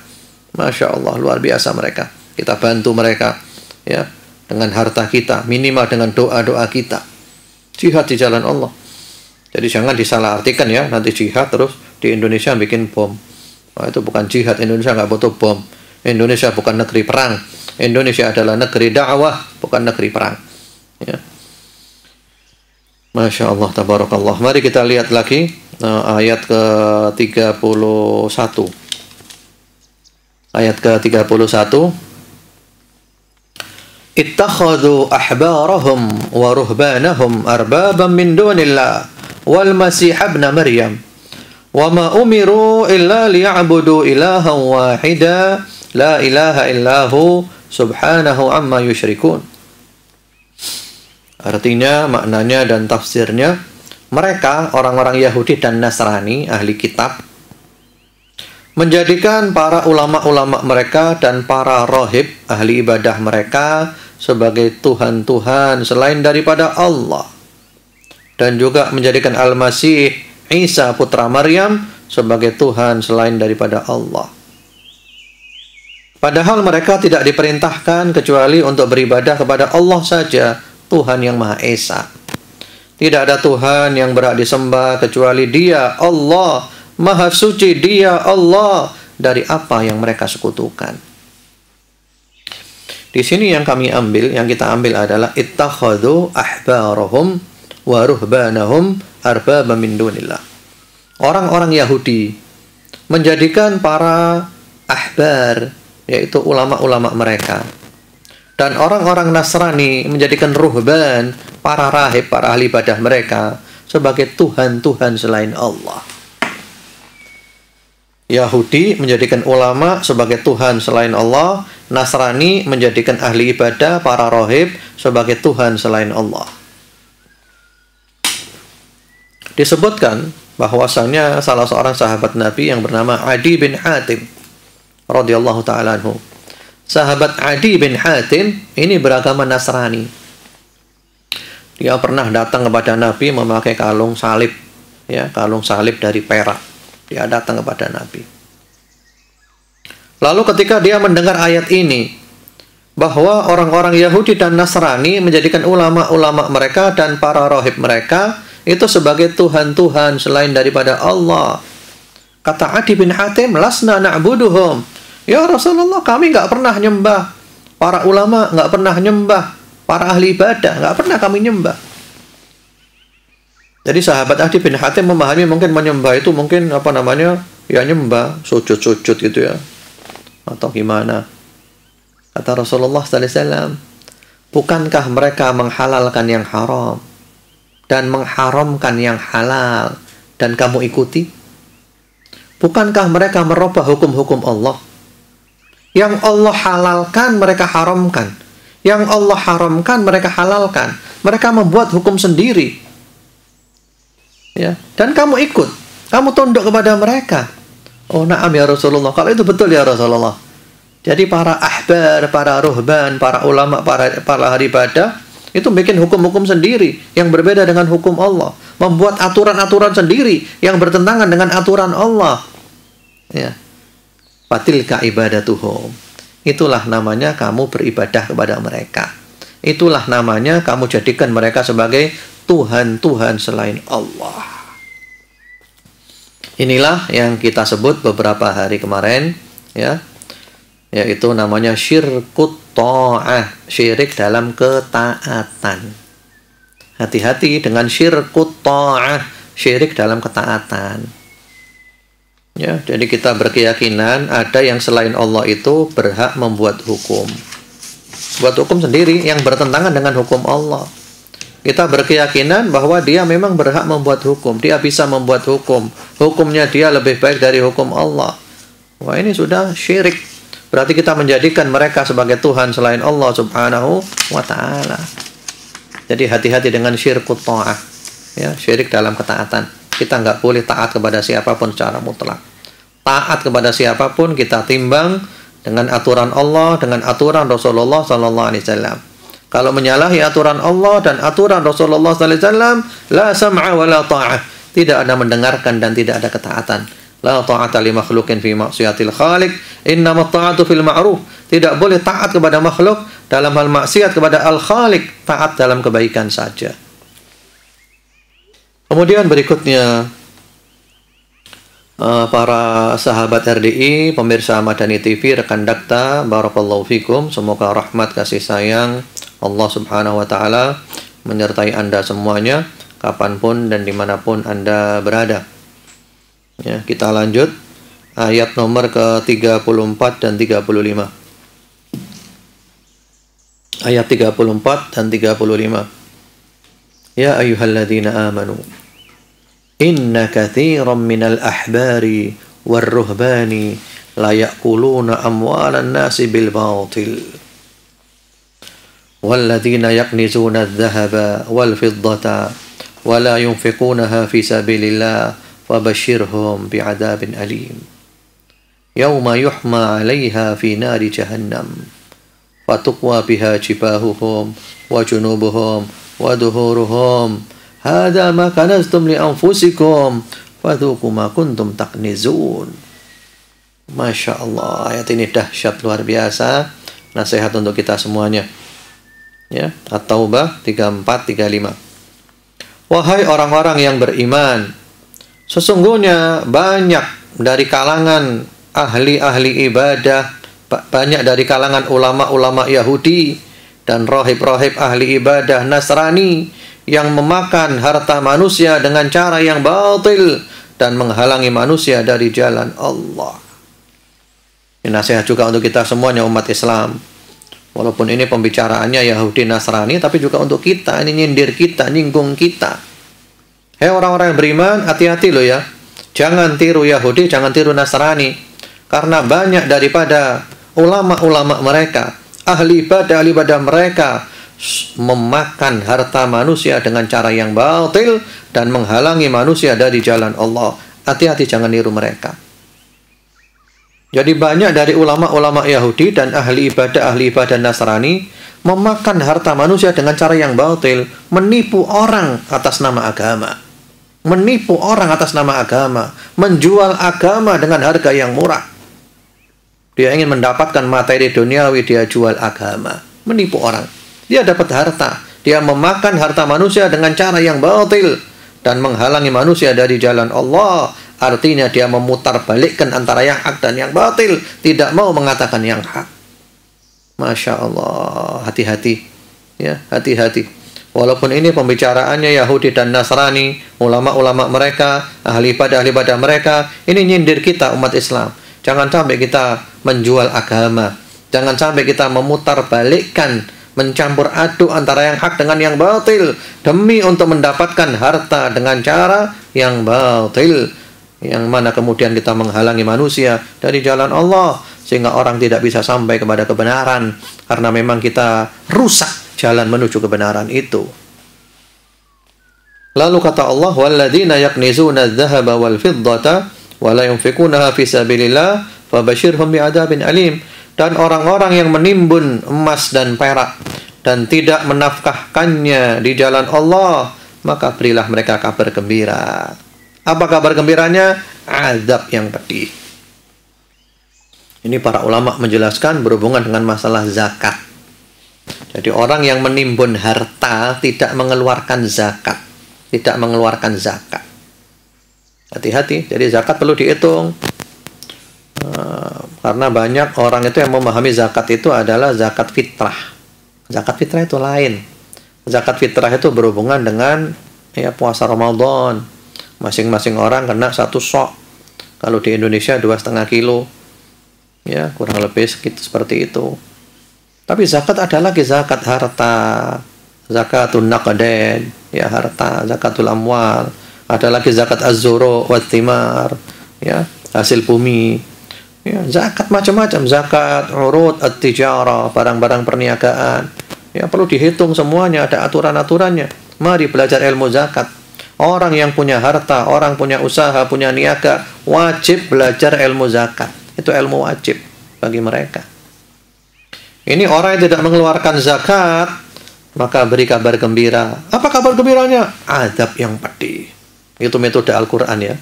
Masya Allah, luar biasa mereka. Kita bantu mereka, ya, dengan harta kita, minimal dengan doa-doa kita. Jihad di jalan Allah. Jadi jangan disalahartikan, ya, nanti jihad terus di Indonesia bikin bom. Oh, itu bukan jihad. Indonesia nggak butuh bom. Indonesia bukan negeri perang. Indonesia adalah negeri dakwah, bukan negeri perang. Ya. Masya Allah, tabarakallah. Mari kita lihat lagi ayat ke-31. Ayat ke-31. Ittakhadhu ahbarahum wa ruhbanahum arbaban min dunillah wal masih ibn Maryam wa ma umiru illa liya'budu ilahan wahida la ilaha illahu subhanahu amma yusyrikun. Artinya, maknanya dan tafsirnya, mereka orang-orang Yahudi dan Nasrani ahli kitab menjadikan para ulama-ulama mereka dan para rahib ahli ibadah mereka sebagai Tuhan-Tuhan selain daripada Allah, dan juga menjadikan Al-Masih Isa putra Maryam sebagai Tuhan selain daripada Allah. Padahal mereka tidak diperintahkan kecuali untuk beribadah kepada Allah saja, Tuhan yang Maha Esa. Tidak ada Tuhan yang berhak disembah kecuali Dia, Allah, Maha Suci, Dia, Allah, dari apa yang mereka sekutukan. Di sini yang kita ambil adalah ittakhadhu ahbarahum wa ruhbanahum arbaba min dunillah. Orang-orang Yahudi menjadikan para ahbar, yaitu ulama-ulama mereka, dan orang-orang Nasrani menjadikan ruhban, para rahib, para ahli ibadah mereka sebagai Tuhan-Tuhan selain Allah. Yahudi menjadikan ulama sebagai Tuhan selain Allah, Nasrani menjadikan ahli ibadah, para rahib sebagai Tuhan selain Allah. Disebutkan bahwasanya salah seorang sahabat Nabi yang bernama Adi bin Hatim radhiyallahu ta'ala anhu. Sahabat Adi bin Hatim ini beragama Nasrani. Dia pernah datang kepada Nabi memakai kalung salib, ya, kalung salib dari perak. Dia datang kepada Nabi. Lalu ketika dia mendengar ayat ini, bahwa orang-orang Yahudi dan Nasrani menjadikan ulama-ulama mereka dan para rahib mereka itu sebagai Tuhan-Tuhan selain daripada Allah. Kata Adi bin Hatim, lasna na'buduhum. Ya Rasulullah, kami nggak pernah nyembah para ulama, nggak pernah nyembah para ahli ibadah, nggak pernah kami nyembah. Jadi sahabat Adi bin Hatim memahami mungkin menyembah itu mungkin ya nyembah, sujud-sujud gitu ya, atau gimana. Kata Rasulullah sallallahu alaihi wasallam, bukankah mereka menghalalkan yang haram dan mengharamkan yang halal dan kamu ikuti? Bukankah mereka merubah hukum-hukum Allah? Yang Allah halalkan mereka haramkan, yang Allah haramkan mereka halalkan. Mereka membuat hukum sendiri, ya, dan kamu ikut, kamu tunduk kepada mereka. Oh na'am ya Rasulullah, kalau itu betul ya Rasulullah. Jadi para ahbar, para ruhban, para ulama, para ahli ibadah itu bikin hukum-hukum sendiri yang berbeda dengan hukum Allah, membuat aturan-aturan sendiri yang bertentangan dengan aturan Allah, ya. Fatilka ibadatuhum. Itulah namanya kamu beribadah kepada mereka. Itulah namanya kamu jadikan mereka sebagai Tuhan-Tuhan selain Allah. Inilah yang kita sebut beberapa hari kemarin, ya, yaitu namanya syirkut ta'ah, syirik dalam ketaatan. Hati-hati dengan syirkut ta'ah, syirik dalam ketaatan. Ya, jadi kita berkeyakinan ada yang selain Allah itu berhak membuat hukum. Buat hukum sendiri yang bertentangan dengan hukum Allah. Kita berkeyakinan bahwa dia memang berhak membuat hukum. Dia bisa membuat hukum. Hukumnya dia lebih baik dari hukum Allah. Wah, ini sudah syirik. Berarti kita menjadikan mereka sebagai Tuhan selain Allah subhanahu wa ta'ala. Jadi hati-hati dengan syirkut ta'ah, ya, syirik dalam ketaatan. Kita nggak boleh taat kepada siapapun secara mutlak. Taat kepada siapapun kita timbang dengan aturan Allah, dengan aturan Rasulullah sallallahu alaihi wasallam. Kalau menyalahi aturan Allah dan aturan Rasulullah sallallahu alaihi wasallam, la sam'a wa la ta'ah. Tidak ada mendengarkan dan tidak ada ketaatan. La ta'ata li makhluqin fi ma'siyatil khaliq, innamat ta'atu fil ma'ruf. Tidak boleh taat kepada makhluk dalam hal maksiat kepada al-khaliq, taat dalam kebaikan saja. Kemudian berikutnya, para sahabat RDI, pemirsa Madani TV, rekan dakta, barakallahu fikum, semoga rahmat kasih sayang Allah subhanahu wa ta'ala menyertai Anda semuanya, kapanpun dan dimanapun Anda berada. Ya, kita lanjut ayat nomor ke-34 dan 35. Ayat 34 dan 35. Ya ayyuhalladzina amanu inna katsiran minal ahbari warruhbani la ya'kuluna amwalan nasi bil batil walladzina yaknizuna adh-dhahaba wal fiddata wa la yunfiqunaha fi sabilillah fabashshirhum bi'adzabin alim. yauma yuhma 'alaiha fi nari jahannam fatuqwa biha jibahuhum wa junubuhum wa dhuhuruhum hadza ma kanaztum li anfusikum fadhuqu ma kuntum taknizun. Masya Allah, ayat ini dahsyat luar biasa, nasihat untuk kita semuanya. Ya, At-Taubah 34-35. Wahai orang-orang yang beriman, sesungguhnya banyak dari kalangan ahli-ahli ibadah, banyak dari kalangan ulama-ulama Yahudi dan rohib-rohib ahli ibadah Nasrani yang memakan harta manusia dengan cara yang batil dan menghalangi manusia dari jalan Allah. Ini nasihat juga untuk kita semuanya umat Islam. Walaupun ini pembicaraannya Yahudi Nasrani, tapi juga untuk kita, ini nyindir kita, nyinggung kita. Hei orang-orang yang beriman, hati-hati loh ya. Jangan tiru Yahudi, jangan tiru Nasrani. Karena banyak daripada ulama-ulama mereka, ahli ibadah mereka memakan harta manusia dengan cara yang batil dan menghalangi manusia dari jalan Allah. Hati-hati, jangan niru mereka. Jadi banyak dari ulama-ulama Yahudi dan ahli ibadah Nasrani memakan harta manusia dengan cara yang batil, menipu orang atas nama agama. Menipu orang atas nama agama, menjual agama dengan harga yang murah. Dia ingin mendapatkan materi duniawi, dia jual agama, menipu orang. Dia dapat harta, dia memakan harta manusia dengan cara yang batil dan menghalangi manusia dari jalan Allah. Artinya dia memutar balikkan antara yang hak dan yang batil, tidak mau mengatakan yang hak. Masya Allah, hati-hati, ya, hati-hati. Walaupun ini pembicaraannya Yahudi dan Nasrani, ulama-ulama mereka, ahli ibadah mereka, ini nyindir kita umat Islam. Jangan sampai kita menjual agama, jangan sampai kita memutar balikkan, mencampur aduk antara yang hak dengan yang batil demi untuk mendapatkan harta dengan cara yang batil, yang mana kemudian kita menghalangi manusia dari jalan Allah sehingga orang tidak bisa sampai kepada kebenaran karena memang kita rusak jalan menuju kebenaran itu. Lalu kata Allah, walladzina yaknizuna adh-dhahaba wal fiddata wa la yunfikunaha fi sabilillah fabashshirhum bi'adzabin alim. Dan orang-orang yang menimbun emas dan perak dan tidak menafkahkannya di jalan Allah, maka berilah mereka kabar gembira. Apa kabar gembiranya? Azab yang pedih. Ini para ulama menjelaskan berhubungan dengan masalah zakat. Jadi orang yang menimbun harta tidak mengeluarkan zakat. Tidak mengeluarkan zakat. Hati-hati, jadi zakat perlu dihitung. Karena banyak orang itu yang memahami zakat itu adalah zakat fitrah. Zakat fitrah itu lain. Zakat fitrah itu berhubungan dengan ya puasa Ramadan. Masing-masing orang kena satu sok. Kalau di Indonesia 2,5 kilo, ya kurang lebih seperti itu. Tapi zakat ada lagi zakat harta, zakatun naqdain, ya harta, zakatul amwal. Ada lagi zakat az-zuru wa thimar, ya hasil bumi. Ya, zakat macam-macam, zakat urud at-tijarah, barang-barang perniagaan. Ya perlu dihitung semuanya, ada aturan-aturannya. Mari belajar ilmu zakat. Orang yang punya harta, orang punya usaha, punya niaga, wajib belajar ilmu zakat. Itu ilmu wajib bagi mereka. Ini orang yang tidak mengeluarkan zakat, maka beri kabar gembira. Apa kabar gembiranya? Azab yang pedih. Itu metode Al-Quran ya.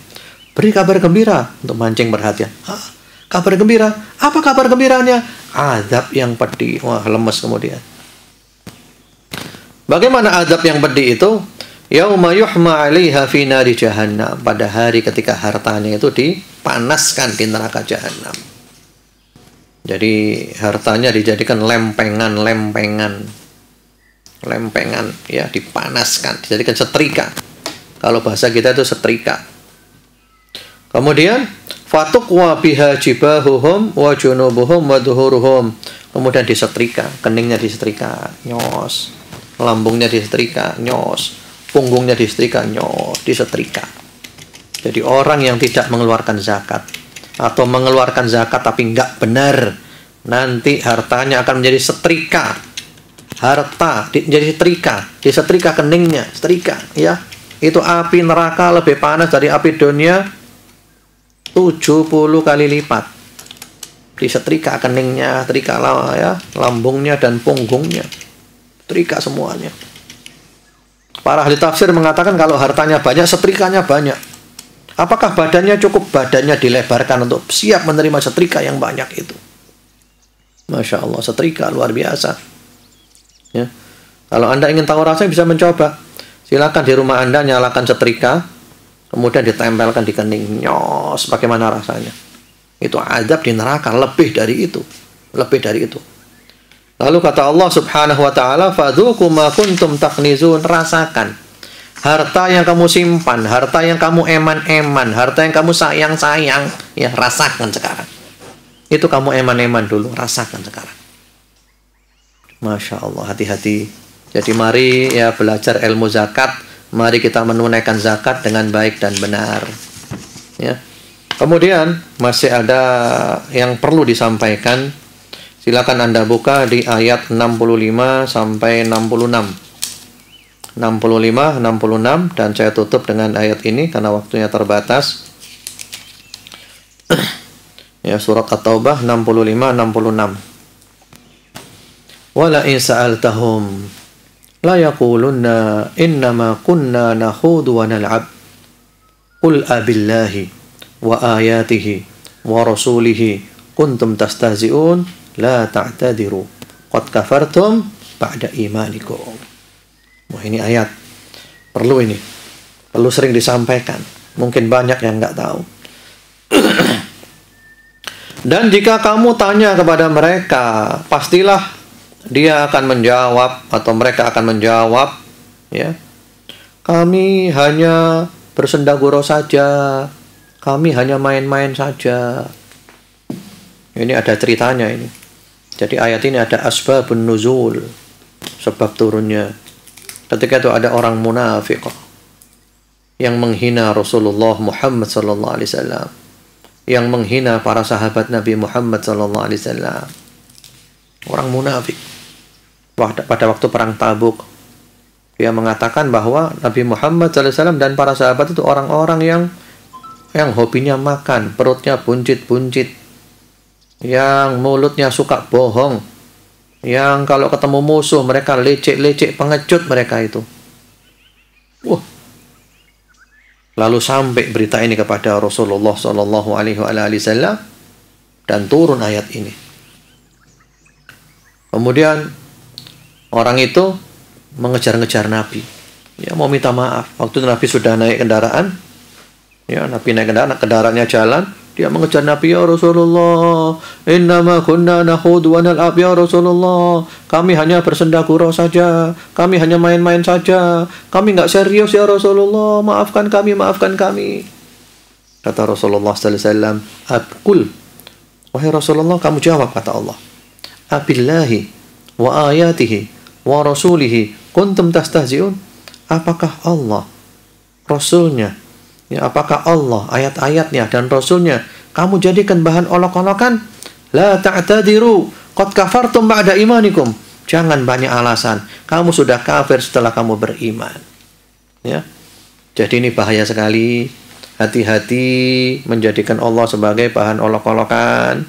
Beri kabar gembira untuk mancing perhatian. Kabar gembira? Apa kabar gembiranya? Azab yang pedih. Wah, lemes kemudian. Bagaimana azab yang pedih itu? Yauma yuhma 'alaiha fi nari jahannam. Pada hari ketika hartanya itu dipanaskan di neraka jahanam. Jadi hartanya dijadikan lempengan ya, dipanaskan, dijadikan setrika. Kalau bahasa kita itu setrika. Kemudian fatuqwa biha jibahuhum wa junubuhum wa dhuhuruhum. Kemudian disetrika, keningnya disetrika, nyos. Lambungnya disetrika, nyos. Punggungnya disetrika, nyos, disetrika. Jadi orang yang tidak mengeluarkan zakat atau mengeluarkan zakat tapi enggak benar, nanti hartanya akan menjadi setrika. Harta jadi setrika, disetrika keningnya, setrika, ya. Itu api neraka lebih panas dari api dunia 70 kali lipat. disetrika keningnya, setrika lambungnya dan punggungnya, setrika semuanya. Para ahli tafsir mengatakan kalau hartanya banyak, setrikanya banyak. Apakah badannya cukup? Badannya dilebarkan untuk siap menerima setrika yang banyak itu. Masya Allah, setrika luar biasa. Ya. Kalau Anda ingin tahu rasanya bisa mencoba. Silakan di rumah Anda nyalakan setrika, kemudian ditempelkan di kening, nyos, bagaimana rasanya. Itu azab di neraka, lebih dari itu. Lebih dari itu. Lalu kata Allah Subhanahu wa taala, fadzuqu ma kuntum taknizun, rasakan harta yang kamu simpan, harta yang kamu eman-eman, harta yang kamu sayang-sayang, ya rasakan sekarang. Itu kamu eman-eman dulu, rasakan sekarang. Masya Allah, hati-hati. Jadi mari ya belajar ilmu zakat, mari kita menunaikan zakat dengan baik dan benar. Ya. Kemudian masih ada yang perlu disampaikan. Silakan Anda buka di ayat 65 sampai 66. 65, 66 dan saya tutup dengan ayat ini karena waktunya terbatas. Ya, surat At-Taubah 65 66. Wala in sa'altahum la yaqulunna innama kunna nakhudu wa nal'ab. Qul abillahi wa ayatihi wa rasulihi kuntum tastahzi'un la ta'tadiru qad kafartum ba'da imanikum. Wah, ini ayat perlu sering disampaikan, mungkin banyak yang nggak tahu. Dan jika kamu tanya kepada mereka, pastilah dia akan menjawab atau mereka akan menjawab, ya, kami hanya bersenda gurau saja, kami hanya main-main saja. Ini ada ceritanya ini. Jadi ayat ini ada asbabun nuzul, sebab turunnya. Ketika itu ada orang munafik yang menghina Rasulullah Muhammad sallallahu alaihi wasallam, yang menghina para sahabat Nabi Muhammad sallallahu alaihi wasallam. Orang munafik. Pada waktu perang Tabuk, dia mengatakan bahwa Nabi Muhammad sallallahu alaihi wasallam dan para sahabat itu orang-orang yang hobinya makan, perutnya buncit-buncit, yang mulutnya suka bohong, yang kalau ketemu musuh mereka lecek-lecek, pengecut mereka itu. Lalu sampai berita ini kepada Rasulullah Sallallahu Alaihi Wasallam dan turun ayat ini. Kemudian orang itu mengejar-ngejar Nabi, ya, mau minta maaf. Waktu Nabi sudah naik kendaraan, ya, Nabi naik kendaraannya jalan, dia mengejar Nabi, ya Rasulullah, innama kunna nakhudu wa nal'ab ya Rasulullah, kami hanya bersenda gurau saja, kami hanya main-main saja, kami nggak serius ya Rasulullah, maafkan kami, maafkan kami. Kata Rasulullah sallallahu alaihi wasallam, "Abqul." Wahai Rasulullah, kamu jawab, kata Allah. "Abillahi wa ayatihi wa rasulihi kuntum tastahzi'un?" Apakah Allah, Rasulnya, ya, apakah Allah, ayat-ayatnya dan Rasulnya kamu jadikan bahan olok-olokan? La ta'tadiru qad kafartum ba'da imanikum. Jangan banyak alasan, kamu sudah kafir setelah kamu beriman. Ya. Jadi ini bahaya sekali. Hati-hati menjadikan Allah sebagai bahan olok-olokan,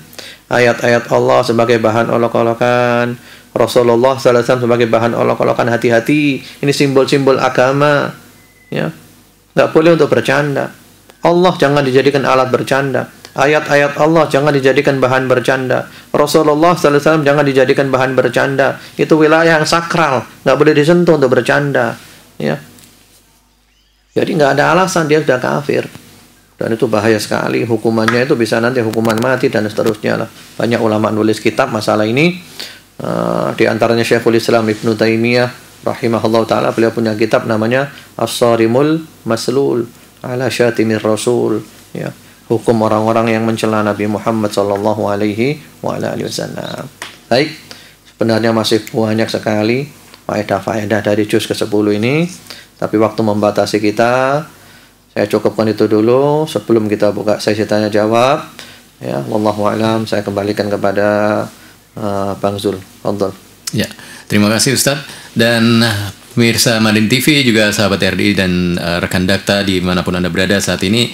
ayat-ayat Allah sebagai bahan olok-olokan, Rasulullah sallallahu alaihi wasallam sebagai bahan olok-olokan. Hati-hati, ini simbol-simbol agama, ya. Nggak boleh untuk bercanda. Allah jangan dijadikan alat bercanda. Ayat-ayat Allah jangan dijadikan bahan bercanda. Rasulullah sallallahu alaihi wasallam jangan dijadikan bahan bercanda. Itu wilayah yang sakral, nggak boleh disentuh untuk bercanda. Ya. Jadi nggak ada alasan dia sudah kafir. Dan itu bahaya sekali. Hukumannya itu bisa nanti hukuman mati dan seterusnya lah. Banyak ulama nulis kitab masalah ini. Di antaranya Syekhul Islam Ibnu Taimiyah rahimahullah ta'ala, beliau punya kitab namanya As-Sarimul Maslul ala Syatimir Rasul, ya, hukum orang-orang yang mencela Nabi Muhammad sallallahu alaihi wasallam. Baik, sebenarnya masih banyak sekali faedah-faedah dari juz ke-10 ini, tapi waktu membatasi kita, saya cukupkan itu dulu sebelum kita buka sesi tanya jawab. Ya, wallahu a'lam, saya kembalikan kepada Bang Zul. Fadhol. Ya, terima kasih Ustadz. Dan pemirsa Madin TV juga sahabat RDI dan rekan Dakta dimanapun Anda berada saat ini,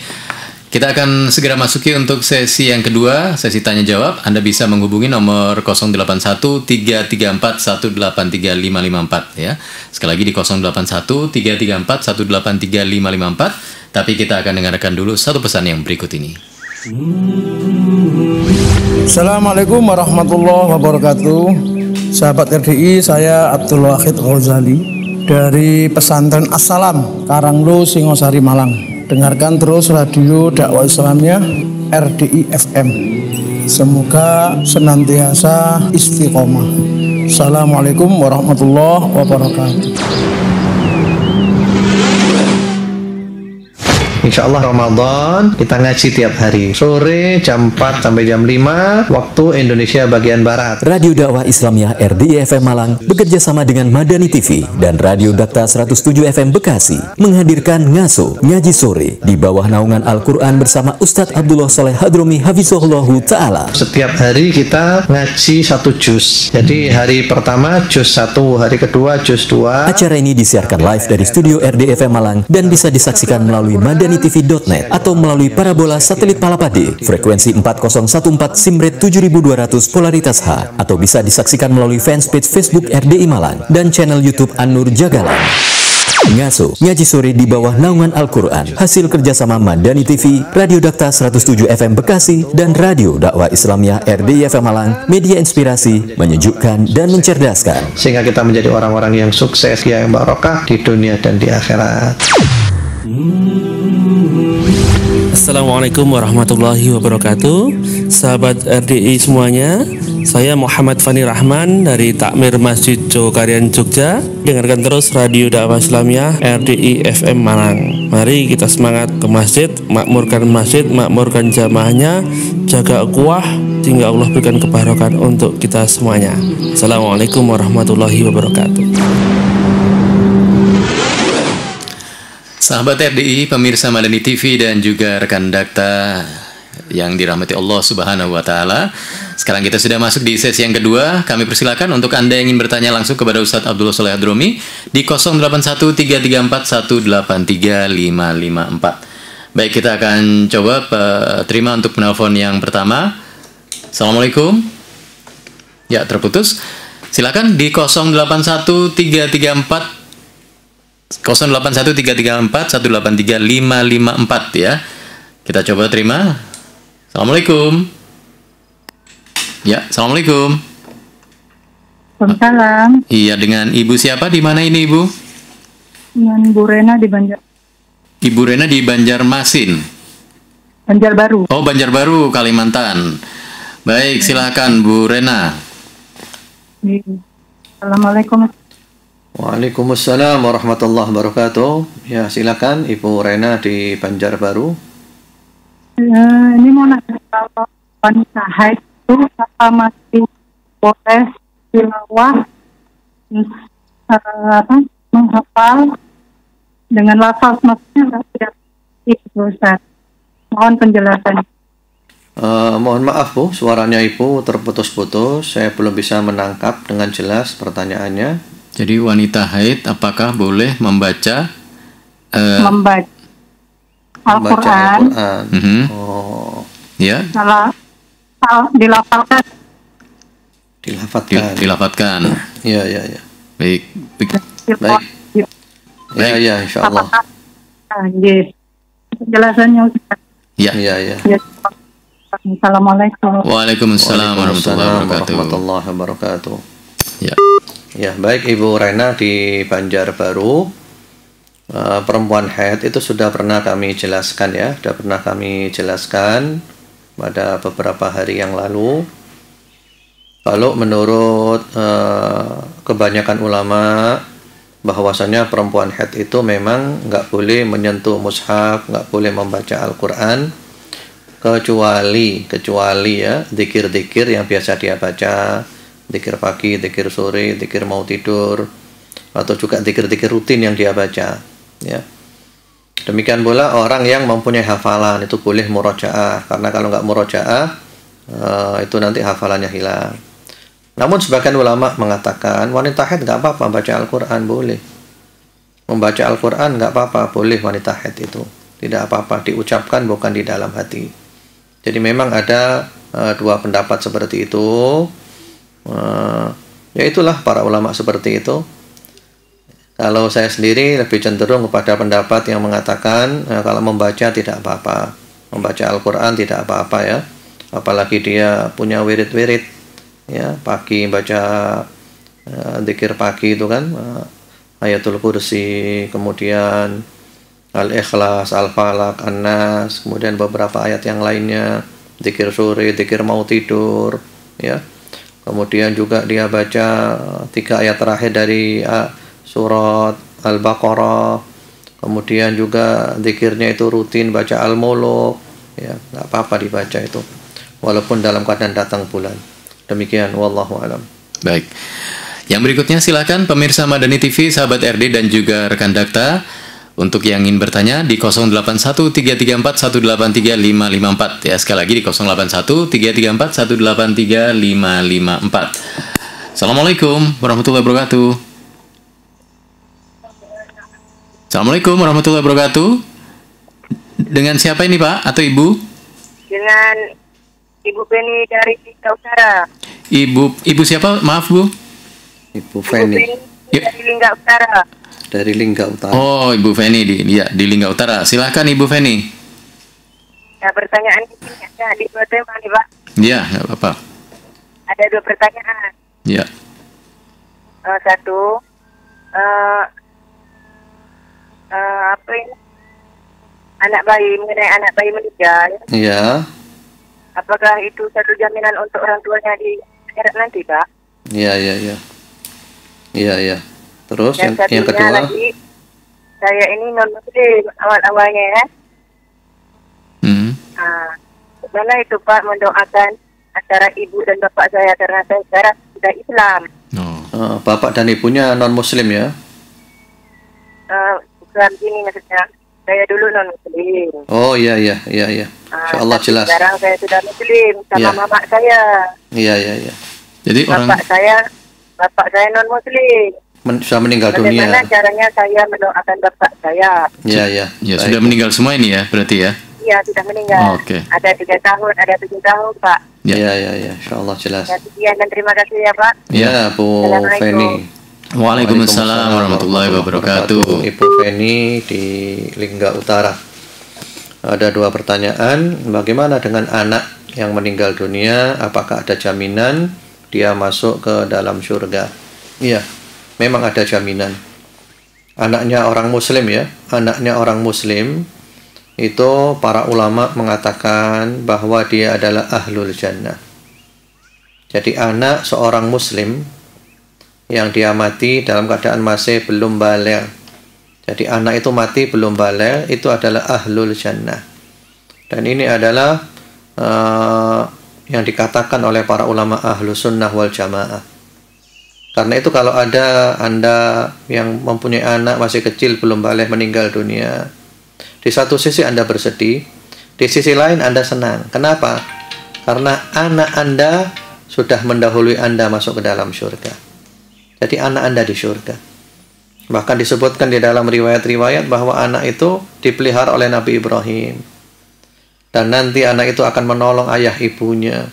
Kita akan segera masuki untuk sesi yang kedua, sesi tanya jawab. Anda bisa menghubungi nomor 081 334 183 554 ya. Sekali lagi di 081 334 183 554. Tapi kita akan dengarkan dulu satu pesan yang berikut ini. Assalamualaikum warahmatullahi wabarakatuh. Sahabat RDI, saya Abdul Wahid Ghazali dari pesantren Assalam, Karanglo, Singosari, Malang. Dengarkan terus radio dakwah Islamnya RDI FM. Semoga senantiasa istiqomah. Assalamualaikum warahmatullahi wabarakatuh. Insyaallah Ramadan kita ngaji tiap hari sore jam 4 sampai jam 5 waktu Indonesia bagian Barat. Radio Dakwah Islamiyah RDI FM Malang bekerja sama dengan Madani TV dan Radio Dakta 107 FM Bekasi menghadirkan Ngaso Ngaji Sore di bawah naungan Al-Quran bersama Ustadz Abdullah Saleh Hadromi Hafizahullahu Ta'ala. Setiap hari kita ngaji 1 juz. Jadi hari pertama juz 1, hari kedua juz 2. Acara ini disiarkan live dari studio RDI FM Malang dan bisa disaksikan melalui MadaniTV.net atau melalui parabola satelit Palapade frekuensi 4014 Simret 7200 polaritas H, atau bisa disaksikan melalui fanspage Facebook RDI Malang dan channel YouTube An-Nur Jagalan. Ngaso Ngaji Sore di bawah naungan Al-Quran, hasil kerjasama Madani TV, Radio Dakta 107 FM Bekasi, dan Radio Dakwah Islamiyah RDI FM Malang. Media inspirasi, menyejukkan, dan mencerdaskan, sehingga kita menjadi orang-orang yang sukses, yang barokah di dunia dan di akhirat. Assalamualaikum warahmatullahi wabarakatuh. Sahabat RDI semuanya, saya Muhammad Fani Rahman dari Takmir Masjid Jogokarian Jogja. Dengarkan terus Radio Dakwah Islamiyah RDI FM Malang. Mari kita semangat ke masjid, makmurkan jamaahnya, jaga ukhuwah sehingga Allah berikan kebarokan untuk kita semuanya. Assalamualaikum warahmatullahi wabarakatuh. Sahabat RDI, pemirsa Madani TV dan juga rekan Dakta yang dirahmati Allah Subhanahu wa Ta'ala. Sekarang kita sudah masuk di sesi yang kedua. Kami persilakan untuk Anda yang ingin bertanya langsung kepada Ustadz Abdullah Saleh Hadromi di 081334 183 554. Baik, kita akan coba terima untuk penelpon yang pertama. Assalamualaikum. Ya, terputus. Silakan di 081334 081334 183 554 ya. Kita coba terima. Assalamualaikum. Ya, assalamualaikum. Waalaikumsalam. Iya, dengan Ibu siapa? Di mana ini Ibu? Dengan Bu Rena di Banjar. Ibu Rena di Banjarmasin. Banjarbaru. Oh, Banjarbaru, Kalimantan. Baik, silakan Bu Rena. Assalamualaikum. Waalaikumsalam warahmatullahi wabarakatuh. Ya, silakan Ibu Rena di Banjarbaru. Ini mau nanya, kalau wanita haid itu apa masih boleh tilawah menghafal dengan lafaz, maksudnya tidak itu, Ustaz. Mohon penjelasan. Mohon maaf Bu, suaranya Ibu terputus-putus. Saya belum bisa menangkap dengan jelas pertanyaannya. Jadi wanita haid apakah boleh membaca Al-Quran? Oh, ya. Salah dilafalkan. Dilafatkan. Ya. Baik. Ya, insyaallah. Penjelasannya Ustaz. Ya. Assalamualaikum. Waalaikumsalam warahmatullahi wabarakatuh. Ya. Ya, baik Ibu Rena di Banjarbaru. Perempuan haid itu sudah pernah kami jelaskan ya, pada beberapa hari yang lalu. Kalau menurut kebanyakan ulama, bahwasanya perempuan haid itu memang nggak boleh menyentuh mushaf, nggak boleh membaca Al-Quran, kecuali ya zikir-zikir yang biasa dia baca, zikir pagi, zikir sore, zikir mau tidur, atau juga zikir-zikir rutin yang dia baca ya. Demikian pula orang yang mempunyai hafalan itu boleh murojaah, karena kalau nggak murojaah itu nanti hafalannya hilang. Namun sebagian ulama mengatakan wanita haid nggak apa-apa baca Al-Quran, boleh membaca Al-Quran, nggak apa-apa, boleh wanita haid itu. tidak apa-apa, diucapkan bukan di dalam hati. Jadi memang ada dua pendapat seperti itu. Ya itulah para ulama seperti itu. Kalau saya sendiri lebih cenderung kepada pendapat yang mengatakan kalau membaca tidak apa-apa, membaca Al-Quran tidak apa-apa ya, apalagi dia punya wirid-wirid ya, pagi baca zikir pagi itu kan, Ayatul Kursi, kemudian Al-Ikhlas, Al-Falaq, An-Nas, kemudian beberapa ayat yang lainnya, zikir sore, zikir mau tidur ya. Kemudian juga dia baca 3 ayat terakhir dari surat Al-Baqarah. Kemudian juga zikirnya itu rutin baca Al-Muluk ya, nggak apa-apa dibaca itu walaupun dalam keadaan datang bulan. Demikian, wallahu alam. Baik. Yang berikutnya silakan pemirsa Madani TV, sahabat RD dan juga rekan Dakta untuk yang ingin bertanya di 081334183554 ya, sekali lagi di 081334183554. Assalamualaikum warahmatullahi wabarakatuh. Assalamualaikum warahmatullahi wabarakatuh. Dengan siapa ini Pak atau Ibu? Dengan Ibu Feni dari Lingga Utara. Ibu siapa? Maaf Bu. Ibu Feni. Dari Lingga Utara. Dari Lingga Utara. Oh, Ibu Feni di Lingga Utara. Silakan Ibu Feni. Ya, pertanyaan ini ada di dua tema nih Pak. Iya, nggak apa-apa. Ada 2 pertanyaan. Iya. Satu, apa ini? Mengenai anak bayi meninggal. Iya. Apakah itu satu jaminan untuk orang tuanya di akhirat nanti, Pak? Iya. Terus yang kedua lagi, saya ini non muslim awal-awalnya ya. Bagaimana itu Pak mendoakan antara ibu dan bapak saya karena saya sekarang sudah Islam. Bapak dan ibunya non muslim ya? Bukan gini maksudnya. Saya dulu non muslim. Oh iya. Insyaallah jelas. Sekarang saya sudah muslim sama mama saya. Iya. Jadi bapak saya non muslim. Sudah meninggal dunia. Bagaimana caranya saya mendoakan bapak saya? Iya. Ya, sudah meninggal semua ini ya, berarti ya? Iya, sudah meninggal. Oke. Ada 3 tahun, ada 7 tahun, Pak. Iya. Insyaallah jelas. Ya, sekian dan terima kasih ya, Pak. Ya, Bu Feni. Waalaikumsalam warahmatullahi wabarakatuh. Ibu Feni di Lingga Utara. Ada 2 pertanyaan. Bagaimana dengan anak yang meninggal dunia? Apakah ada jaminan dia masuk ke dalam surga? Iya, memang ada jaminan. Anaknya orang muslim ya. Anaknya orang muslim itu para ulama mengatakan bahwa dia adalah ahlul jannah. Jadi anak seorang muslim yang dia mati dalam keadaan masih belum baligh. Jadi anak itu mati belum baligh itu adalah ahlul jannah. Dan ini adalah yang dikatakan oleh para ulama ahlu sunnah wal jamaah. Karena itu kalau ada Anda yang mempunyai anak masih kecil belum baligh meninggal dunia, di satu sisi Anda bersedih, di sisi lain Anda senang. Kenapa? Karena anak Anda sudah mendahului Anda masuk ke dalam surga. Jadi anak Anda di surga. Bahkan disebutkan di dalam riwayat-riwayat bahwa anak itu dipelihara oleh Nabi Ibrahim. Dan nanti anak itu akan menolong ayah ibunya.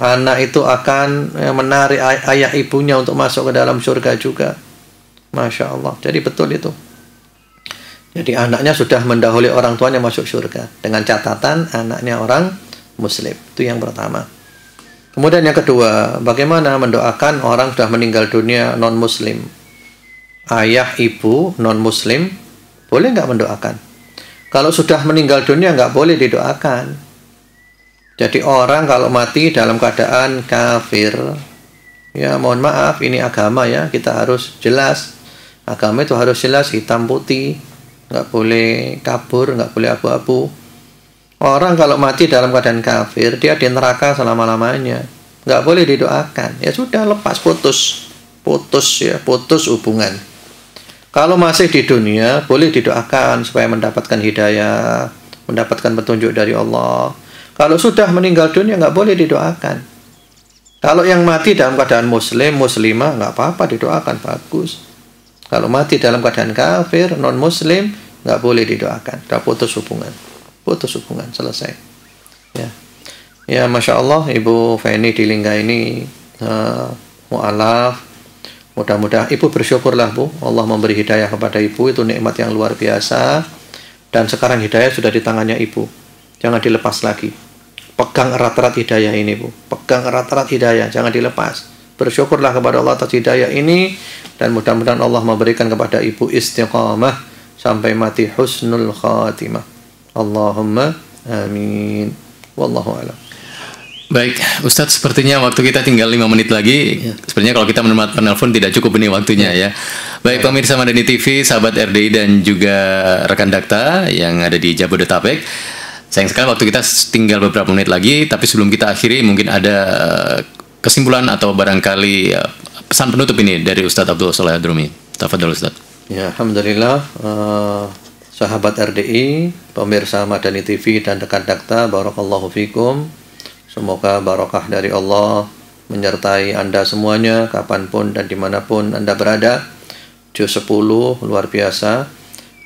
Anak itu akan menarik ayah ibunya untuk masuk ke dalam surga juga. Masya Allah. Jadi betul itu. Jadi anaknya sudah mendahului orang tuanya masuk surga. Dengan catatan anaknya orang muslim. Itu yang pertama. Kemudian yang kedua, bagaimana mendoakan orang sudah meninggal dunia non muslim? Ayah, ibu non muslim boleh nggak mendoakan? Kalau sudah meninggal dunia nggak boleh didoakan. Jadi orang kalau mati dalam keadaan kafir, ya mohon maaf, ini agama ya, kita harus jelas. Agama itu harus jelas, hitam putih. Nggak boleh kabur, nggak boleh abu-abu. Orang kalau mati dalam keadaan kafir, dia di neraka selama-lamanya. Nggak boleh didoakan. Ya sudah, lepas, putus hubungan. Kalau masih di dunia, boleh didoakan supaya mendapatkan hidayah, mendapatkan petunjuk dari Allah. Kalau sudah meninggal dunia, nggak boleh didoakan. Kalau yang mati dalam keadaan muslim, muslimah, nggak apa-apa didoakan, bagus. Kalau mati dalam keadaan kafir, non-muslim, nggak boleh didoakan. Sudah putus hubungan, selesai. Ya, Masya Allah, Ibu Feni di Lingga ini mu'alaf. Mudah-mudahan Ibu bersyukurlah, Bu. Allah memberi hidayah kepada Ibu, itu nikmat yang luar biasa. Dan sekarang hidayah sudah di tangannya Ibu. Jangan dilepas lagi. Pegang erat-erat hidayah ini, Bu. Pegang erat-erat hidayah, jangan dilepas. Bersyukurlah kepada Allah atas hidayah ini. Dan mudah-mudahan Allah memberikan kepada Ibu istiqamah sampai mati husnul khatimah. Allahumma amin. Wallahu a'lam. Baik, Ustadz, sepertinya waktu kita tinggal 5 menit lagi. Sepertinya kalau kita menerima penelpon tidak cukup ini waktunya ya. Baik, pemirsa Madani TV, sahabat RDI dan juga rekan Dakta yang ada di Jabodetabek. Sayang sekali waktu kita tinggal beberapa menit lagi, tapi sebelum kita akhiri mungkin ada kesimpulan atau barangkali pesan penutup ini dari Ustadz Abdul Shaleh Hadromi. Tafadhol Ustadz. Ya, alhamdulillah, sahabat RDI, pemirsa Madani TV dan rekan Dakta, barakallahu fikum. Semoga barokah dari Allah menyertai Anda semuanya, kapanpun dan dimanapun Anda berada. Juz 10, luar biasa.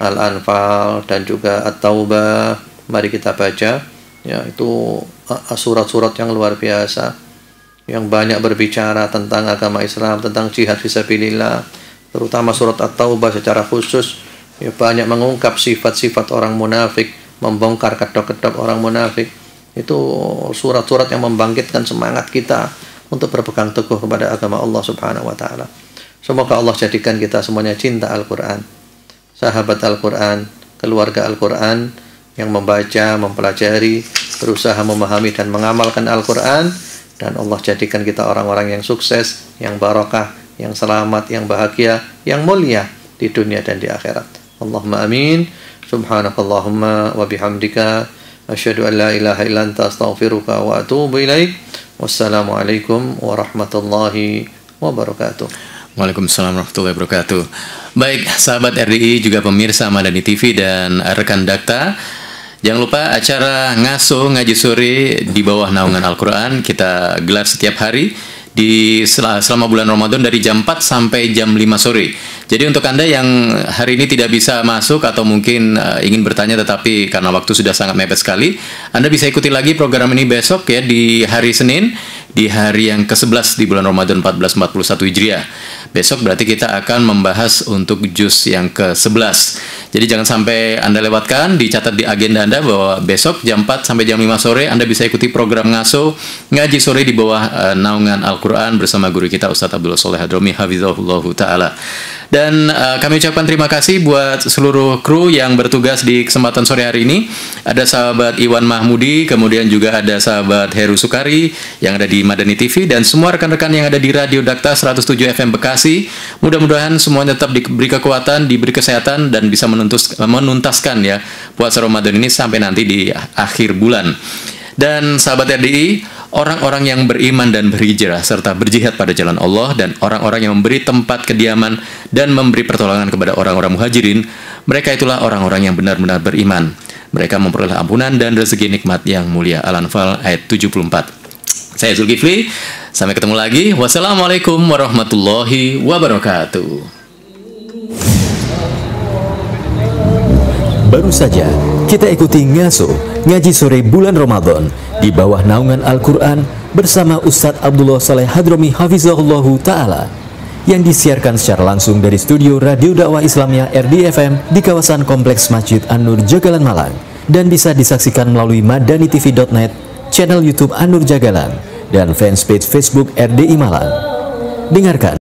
Al-Anfal dan juga At-Taubah, mari kita baca. Ya, itu surat-surat yang luar biasa, yang banyak berbicara tentang agama Islam, tentang jihad fisabilillah. Terutama surat At-Taubah secara khusus, ya, banyak mengungkap sifat-sifat orang munafik, membongkar kedok-kedok orang munafik. Itu surat-surat yang membangkitkan semangat kita untuk berpegang teguh kepada agama Allah Subhanahu wa taala. Semoga Allah jadikan kita semuanya cinta Al-Qur'an, sahabat Al-Qur'an, keluarga Al-Qur'an yang membaca, mempelajari, berusaha memahami dan mengamalkan Al-Qur'an, dan Allah jadikan kita orang-orang yang sukses, yang barokah, yang selamat, yang bahagia, yang mulia di dunia dan di akhirat. Allahumma amin. Subhanakallahumma wa bihamdika asyhadu an la ilaha illa anta astaghfiruka wa atubu ilaik. Wassalamualaikum warahmatullahi wabarakatuh. Waalaikumsalam warahmatullahi wabarakatuh. Baik, sahabat RDI juga pemirsa Madani TV dan rekan Dakta, jangan lupa acara Ngaso Ngaji Sore di bawah naungan Al-Quran kita gelar setiap hari selama bulan Ramadan dari jam 4 sampai jam 5 sore. Jadi untuk Anda yang hari ini tidak bisa masuk atau mungkin ingin bertanya tetapi karena waktu sudah sangat mepet sekali, Anda bisa ikuti lagi program ini besok ya, di hari Senin, di hari yang ke-11 di bulan Ramadan 1441 Hijriah. Besok berarti kita akan membahas untuk juz yang ke-11. Jadi jangan sampai Anda lewatkan, dicatat di agenda Anda bahwa besok jam 4 sampai jam 5 sore Anda bisa ikuti program Ngaso Ngaji Sore di bawah naungan Al-Quran bersama guru kita Ustadz Abdul Shaleh Hadromi hafizahullahu ta'ala. Dan kami ucapkan terima kasih buat seluruh kru yang bertugas di kesempatan sore hari ini. Ada sahabat Iwan Mahmudi, kemudian juga ada sahabat Heru Sukari yang ada di Madani TV, dan semua rekan-rekan yang ada di Radio Dakta 107 FM Bekasi. Mudah-mudahan semuanya tetap diberi kekuatan, diberi kesehatan, dan bisa menuntaskan ya puasa Ramadan ini sampai nanti di akhir bulan. Dan sahabat RDI, orang-orang yang beriman dan berhijrah serta berjihad pada jalan Allah, dan orang-orang yang memberi tempat kediaman dan memberi pertolongan kepada orang-orang muhajirin, mereka itulah orang-orang yang benar-benar beriman. Mereka memperoleh ampunan dan rezeki nikmat yang mulia. Al-Anfal ayat 74. Saya Zulkifli, sampai ketemu lagi. Wassalamualaikum warahmatullahi wabarakatuh. Baru saja kita ikuti Ngaso Ngaji Sore bulan Ramadan di bawah naungan Al-Quran bersama Ustadz Abdullah Shaleh Hadromi hafizahullahu ta'ala, yang disiarkan secara langsung dari studio Radio Dakwah Islamia RDI FM di kawasan Kompleks Masjid An-Nur Jagalan Malang, dan bisa disaksikan melalui madanitv.net, channel YouTube An-Nur Jagalan, dan fanspage Facebook RDI Malang. Dengarkan